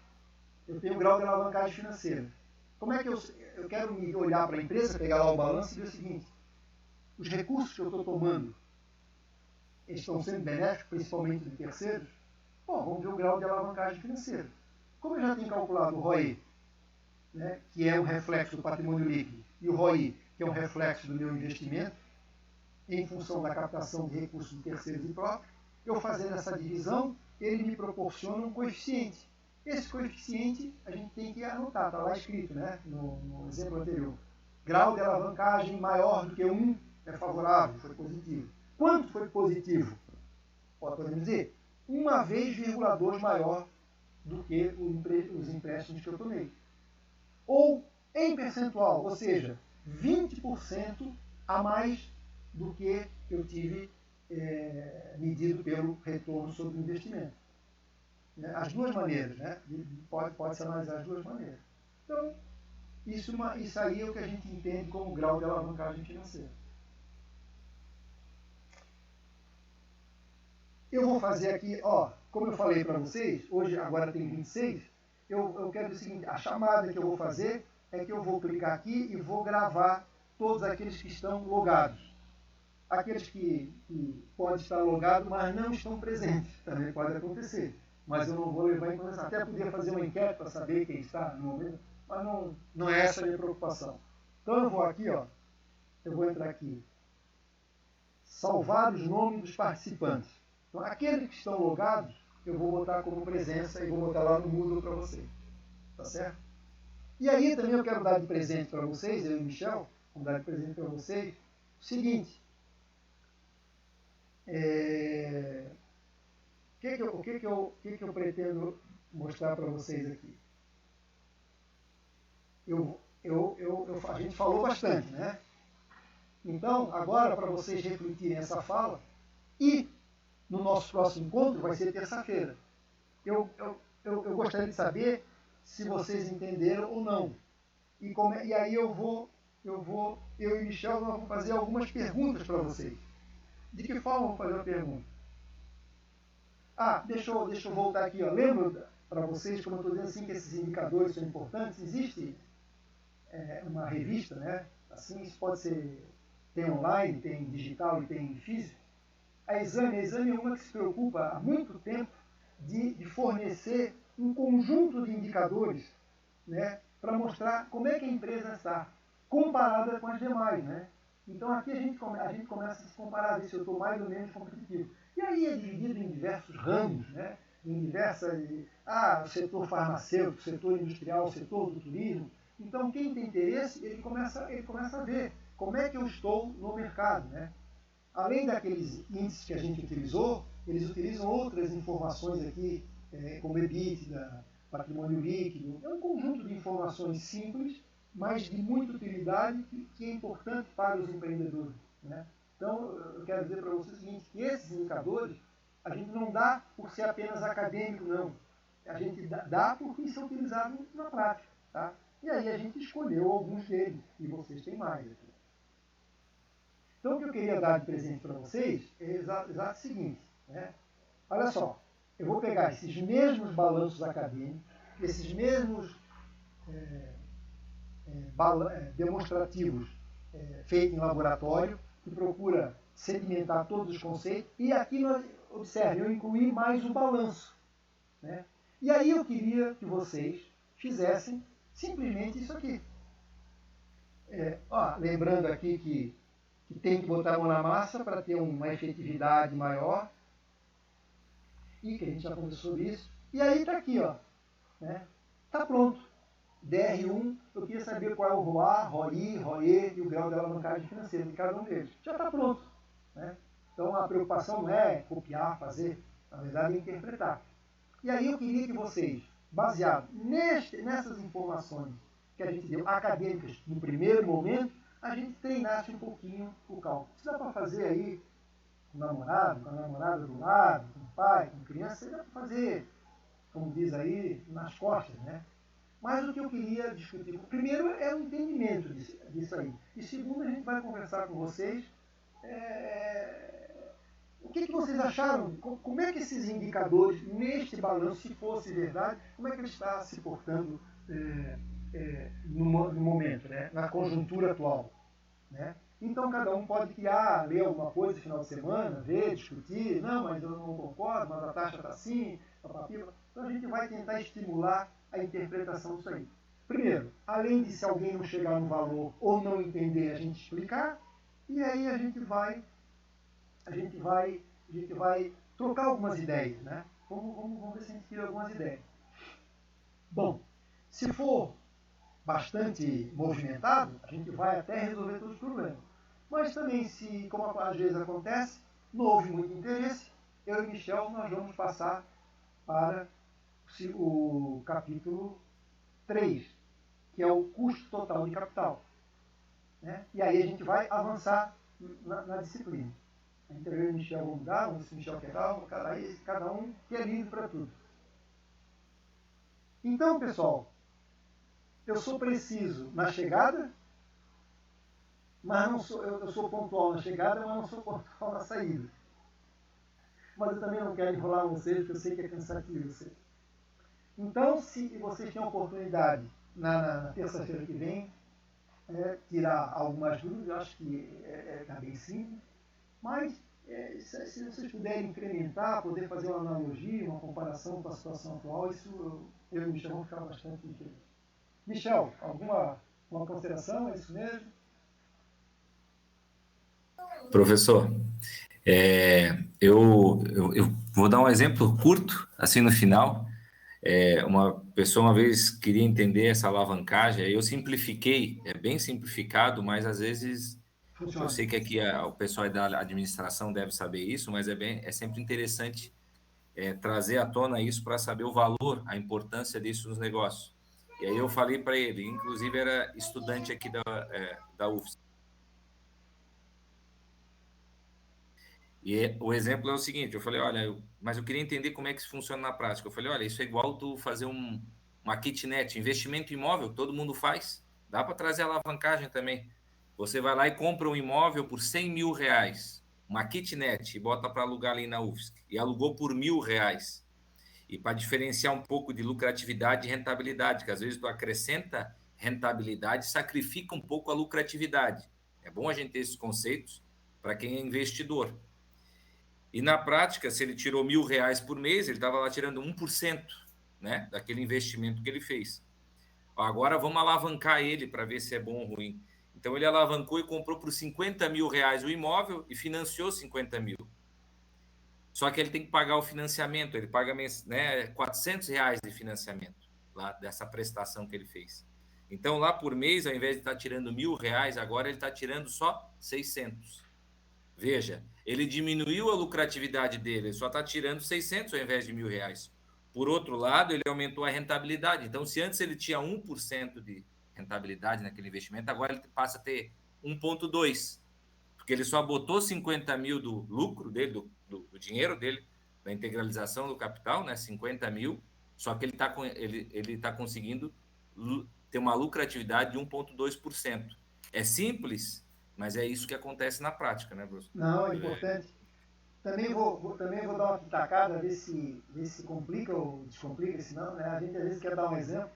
eu tenho o grau de alavancagem financeira. Como é que eu quero me olhar para a empresa, pegar lá o balanço e ver o seguinte: os recursos que eu estou tomando estão sendo benéficos, principalmente de terceiros? Bom, vamos ver o grau de alavancagem financeira. Como eu já tenho calculado o ROI, né, que é um reflexo do patrimônio líquido, e o ROI, que é um reflexo do meu investimento, em função da captação de recursos de terceiros e próprios, eu fazendo essa divisão, ele me proporciona um coeficiente. Esse coeficiente a gente tem que anotar, está lá escrito, né, no exemplo anterior. Grau de alavancagem maior do que 1 é favorável, foi positivo. Quanto foi positivo? Podemos dizer, 1,2 maior do que os empréstimos que eu tomei. Ou em percentual, ou seja, 20% a mais do que eu tive medido pelo retorno sobre o investimento. As duas maneiras, né? Pode-se analisar as duas maneiras. Então, isso aí é o que a gente entende como grau de alavancagem financeira. Eu vou fazer aqui, ó, como eu falei para vocês, hoje agora tem 26, eu quero dizer o seguinte: a chamada que eu vou fazer é que eu vou clicar aqui e vou gravar todos aqueles que estão logados. Aqueles que podem estar logados, mas não estão presentes, também pode acontecer. Mas eu não vou levar em consideração. Até podia fazer uma enquete para saber quem está no momento, mas não é essa a minha preocupação. Então eu vou aqui, ó, eu vou entrar aqui, salvar os nomes dos participantes. Então aqueles que estão logados, eu vou botar como presença e vou botar lá no Moodle para vocês. Tá certo? E aí também eu quero dar de presente para vocês, eu e o Michel, vou dar de presente para vocês, o seguinte. O que eu pretendo mostrar para vocês aqui? A gente falou bastante, né? Então, agora, para vocês refletirem essa fala, e no nosso próximo encontro, vai ser terça-feira, eu gostaria de saber se vocês entenderam ou não. E aí eu e Michel vamos fazer algumas perguntas para vocês. De que forma eu vou fazer a pergunta? Deixa eu voltar aqui, ó. Lembro para vocês, como eu estou dizendo assim, que esses indicadores são importantes. Existe uma revista, né? Assim, isso pode ser, tem online, tem digital e tem físico. A Exame é uma que se preocupa há muito tempo de fornecer um conjunto de indicadores, né, para mostrar como é que a empresa está comparada com as demais, né? Então aqui a gente começa a se comparar, ver se eu estou mais ou menos competitivo. E aí é dividido em diversos ramos, né? Em diversas, o setor farmacêutico, setor industrial, setor do turismo. Então quem tem interesse, ele começa a ver como é que eu estou no mercado, né? Além daqueles índices que a gente utilizou, eles utilizam outras informações aqui, como EBITDA, patrimônio líquido. É um conjunto de informações simples, mas de muita utilidade, que é importante para os empreendedores, né? Então, eu quero dizer para vocês o seguinte, que esses indicadores, a gente não dá por ser apenas acadêmico, não. A gente dá porque são utilizados na prática, tá? E aí a gente escolheu alguns deles, e vocês têm mais aqui. Então, o que eu queria dar de presente para vocês é exato o seguinte, né? Olha só, eu vou pegar esses mesmos balanços acadêmicos, esses mesmos demonstrativos feitos em laboratório, que procura sedimentar todos os conceitos, e aqui, observe, eu incluí mais o balanço, né? E aí eu queria que vocês fizessem simplesmente isso aqui. Lembrando aqui que tem que botar a mão na massa para ter uma efetividade maior, e que a gente já conversou sobre isso. E aí está aqui, ó, né? Está pronto. DR1, eu queria saber qual é o ROA, ROI, ROE e o grau de alavancagem financeira de cada um deles. Já está pronto, né? Então a preocupação não é copiar, fazer, na verdade é interpretar. E aí eu queria que vocês, baseado nessas informações que a gente deu, acadêmicas, no primeiro momento, a gente treinasse um pouquinho o cálculo. Se dá para fazer aí com o namorado, com a namorada do lado, com o pai, com a criança, dá para fazer, como diz aí, nas costas, né? Mas o que eu queria discutir, primeiro, é o entendimento disso aí. E segundo, a gente vai conversar com vocês o que vocês acharam, como é que esses indicadores, neste balanço, se fosse verdade, como é que ele está se portando no momento, né? Na conjuntura atual. Né? Então, cada um pode ler alguma coisa no final de semana, ver, discutir, não, mas eu não concordo, mas a taxa está assim, papapila. Então, a gente vai tentar estimular a interpretação disso aí. Primeiro, além de se alguém não chegar no valor ou não entender, a gente explicar, e aí a gente vai trocar algumas ideias, né? Vamos ver se a gente tira algumas ideias. Bom, se for bastante movimentado, a gente vai até resolver todos os problemas. Mas também, se, como às vezes acontece, não houve muito interesse, eu e Michel nós vamos passar para o capítulo 3, que é o custo total de capital. Né? E aí a gente vai avançar na disciplina. Então eu e o Michel vamos dar, vamos ver se o Michel quer dar, cada um que é livre para tudo. Então, pessoal, eu sou preciso na chegada, mas não sou, eu sou pontual na chegada, mas não sou pontual na saída. Mas eu também não quero enrolar vocês, porque eu sei que é cansativo vocês. Então, se vocês têm a oportunidade, na terça-feira que vem, tirar algumas dúvidas, eu acho que está bem simples, mas se vocês puderem incrementar, poder fazer uma analogia, uma comparação com a situação atual, isso eu e o Michel vamos ficar bastante feliz. Michel, alguma consideração? É isso mesmo? Professor, eu vou dar um exemplo curto, assim no final. Uma pessoa uma vez queria entender essa alavancagem, aí eu simplifiquei, é bem simplificado, mas às vezes Funciona. eu sei que aqui o pessoal da administração deve saber isso, mas é sempre interessante trazer à tona isso para saber o valor, a importância disso nos negócios. E aí eu falei para ele, inclusive era estudante aqui da UFSC. E o exemplo é o seguinte, eu falei, olha, mas eu queria entender como é que isso funciona na prática. Eu falei, olha, isso é igual tu fazer uma kitnet, investimento imóvel, todo mundo faz. Dá para trazer alavancagem também. Você vai lá e compra um imóvel por 100 mil reais, uma kitnet, e bota para alugar ali na UFSC. E alugou por R$ 1.000. E para diferenciar um pouco de lucratividade e rentabilidade, que às vezes tu acrescenta rentabilidade, sacrifica um pouco a lucratividade. É bom a gente ter esses conceitos para quem é investidor. E na prática, se ele tirou R$ 1.000 por mês, ele estava lá tirando 1%, né, daquele investimento que ele fez. Agora vamos alavancar ele para ver se é bom ou ruim. Então ele alavancou e comprou por R$ 50 mil o imóvel e financiou 50 mil. Só que ele tem que pagar o financiamento, ele paga R$ 400 de financiamento lá dessa prestação que ele fez. Então lá por mês, ao invés de estar tirando R$ 1.000, agora ele está tirando só 600. Veja, ele diminuiu a lucratividade dele, ele só está tirando 600 ao invés de R$ 1.000. Por outro lado, ele aumentou a rentabilidade. Então, se antes ele tinha 1% de rentabilidade naquele investimento, agora ele passa a ter 1,2%. Porque ele só botou 50 mil do lucro dele, do dinheiro dele, da integralização do capital, né? 50 mil, só que ele tá conseguindo ter uma lucratividade de 1,2%. É simples, mas é isso que acontece na prática, né, Bruce? Não, é importante. Também vou dar uma pitacada, ver se complica ou descomplica, se não, né? A gente às vezes quer dar um exemplo,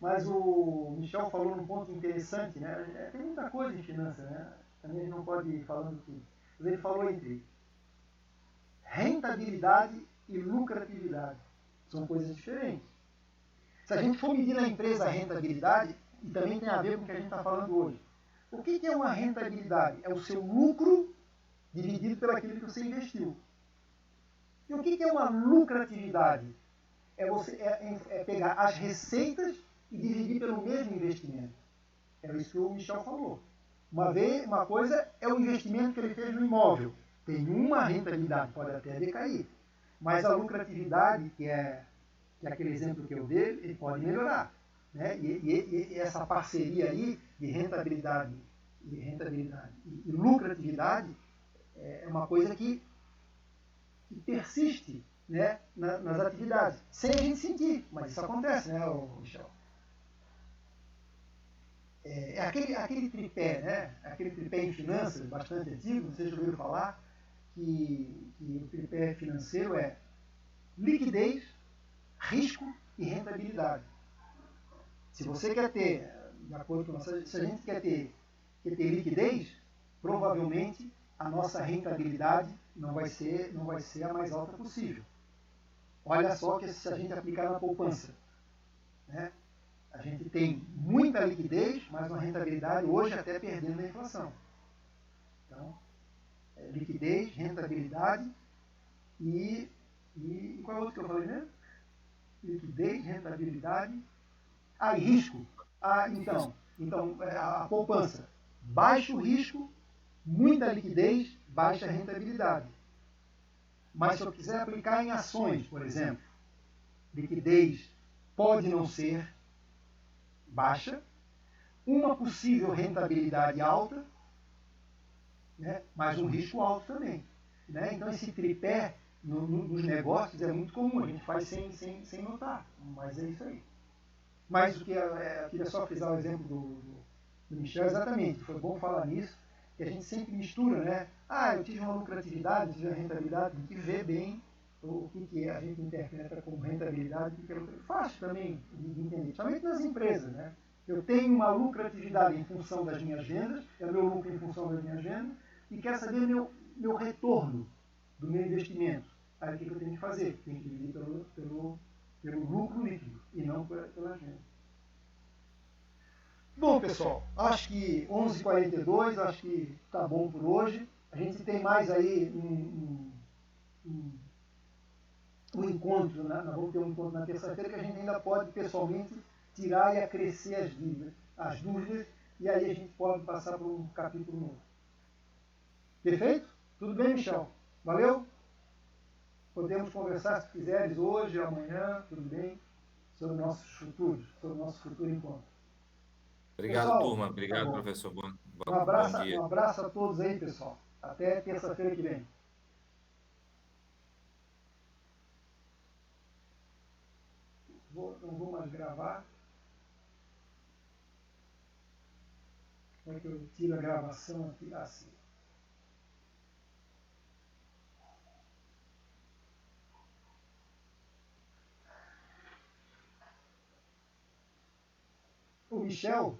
mas o Michel falou num ponto interessante, né? Tem muita coisa em finanças, né? Também a gente não pode ir falando tudo. Mas ele falou entre rentabilidade e lucratividade. São coisas diferentes. Se a gente for medir na empresa a rentabilidade, e também tem a ver com o que a gente está falando hoje. O que é uma rentabilidade? É o seu lucro dividido pelo aquilo que você investiu. E o que é uma lucratividade? É pegar as receitas e dividir pelo mesmo investimento. É isso que o Michel falou. Uma coisa é o investimento que ele fez no imóvel. Tem uma rentabilidade, pode até decair. Mas a lucratividade, que é aquele exemplo que eu dei, ele pode melhorar. Né? E essa parceria aí de rentabilidade e lucratividade é uma coisa que persiste, né, nas atividades, sem a gente sentir. Mas isso acontece, né, Michel? é aquele tripé, né? Aquele tripé em finanças, bastante antigo, vocês já ouviram falar, que o tripé financeiro é liquidez, risco e rentabilidade. Se você quer ter, de acordo com nossa, se a gente quer ter liquidez, provavelmente a nossa rentabilidade não vai ser a mais alta possível. Olha só que se a gente aplicar na poupança, né? A gente tem muita liquidez, mas uma rentabilidade hoje até perdendo a inflação. Então, liquidez, rentabilidade e qual é o outro que eu falei mesmo? Liquidez, rentabilidade, e risco. Então a poupança, baixo risco, muita liquidez, baixa rentabilidade. Mas se eu quiser aplicar em ações, por exemplo, liquidez pode não ser baixa, uma possível rentabilidade alta, né, mas um risco alto também. Né? Então esse tripé nos negócios é muito comum, a gente faz sem notar, mas é isso aí. Mas o que eu queria só frisar o exemplo do Michel, exatamente, foi bom falar nisso, que a gente sempre mistura, né? Eu tive uma lucratividade, tive uma rentabilidade, tem que ver bem o que a gente interpreta como rentabilidade, porque é fácil também de entender, principalmente nas empresas, né? Eu tenho uma lucratividade em função das minhas vendas, é o meu lucro em função das minhas vendas, e quero saber meu retorno do meu investimento. Aí o que eu tenho que fazer? Tenho que dividir pelo lucro líquido e não pelas vendas. Bom, pessoal, acho que 11h42, acho que está bom por hoje. A gente tem mais aí um encontro, né? Nós vamos ter um encontro na terça-feira que a gente ainda pode pessoalmente tirar e acrescer as dúvidas, e aí a gente pode passar para um capítulo novo. Perfeito? Tudo bem, Michel? Valeu? Podemos conversar, se quiseres, hoje, amanhã, tudo bem? Sobre nossos futuros, sobre o nosso futuro encontro. Obrigado, Pessoal, turma. tá Obrigado, bom. professor. Um Bom abraço, um dia. abraço a todos aí, pessoal. Até terça-feira que vem. Não vou mais gravar. Como é que eu tiro a gravação aqui? Assim. O Michel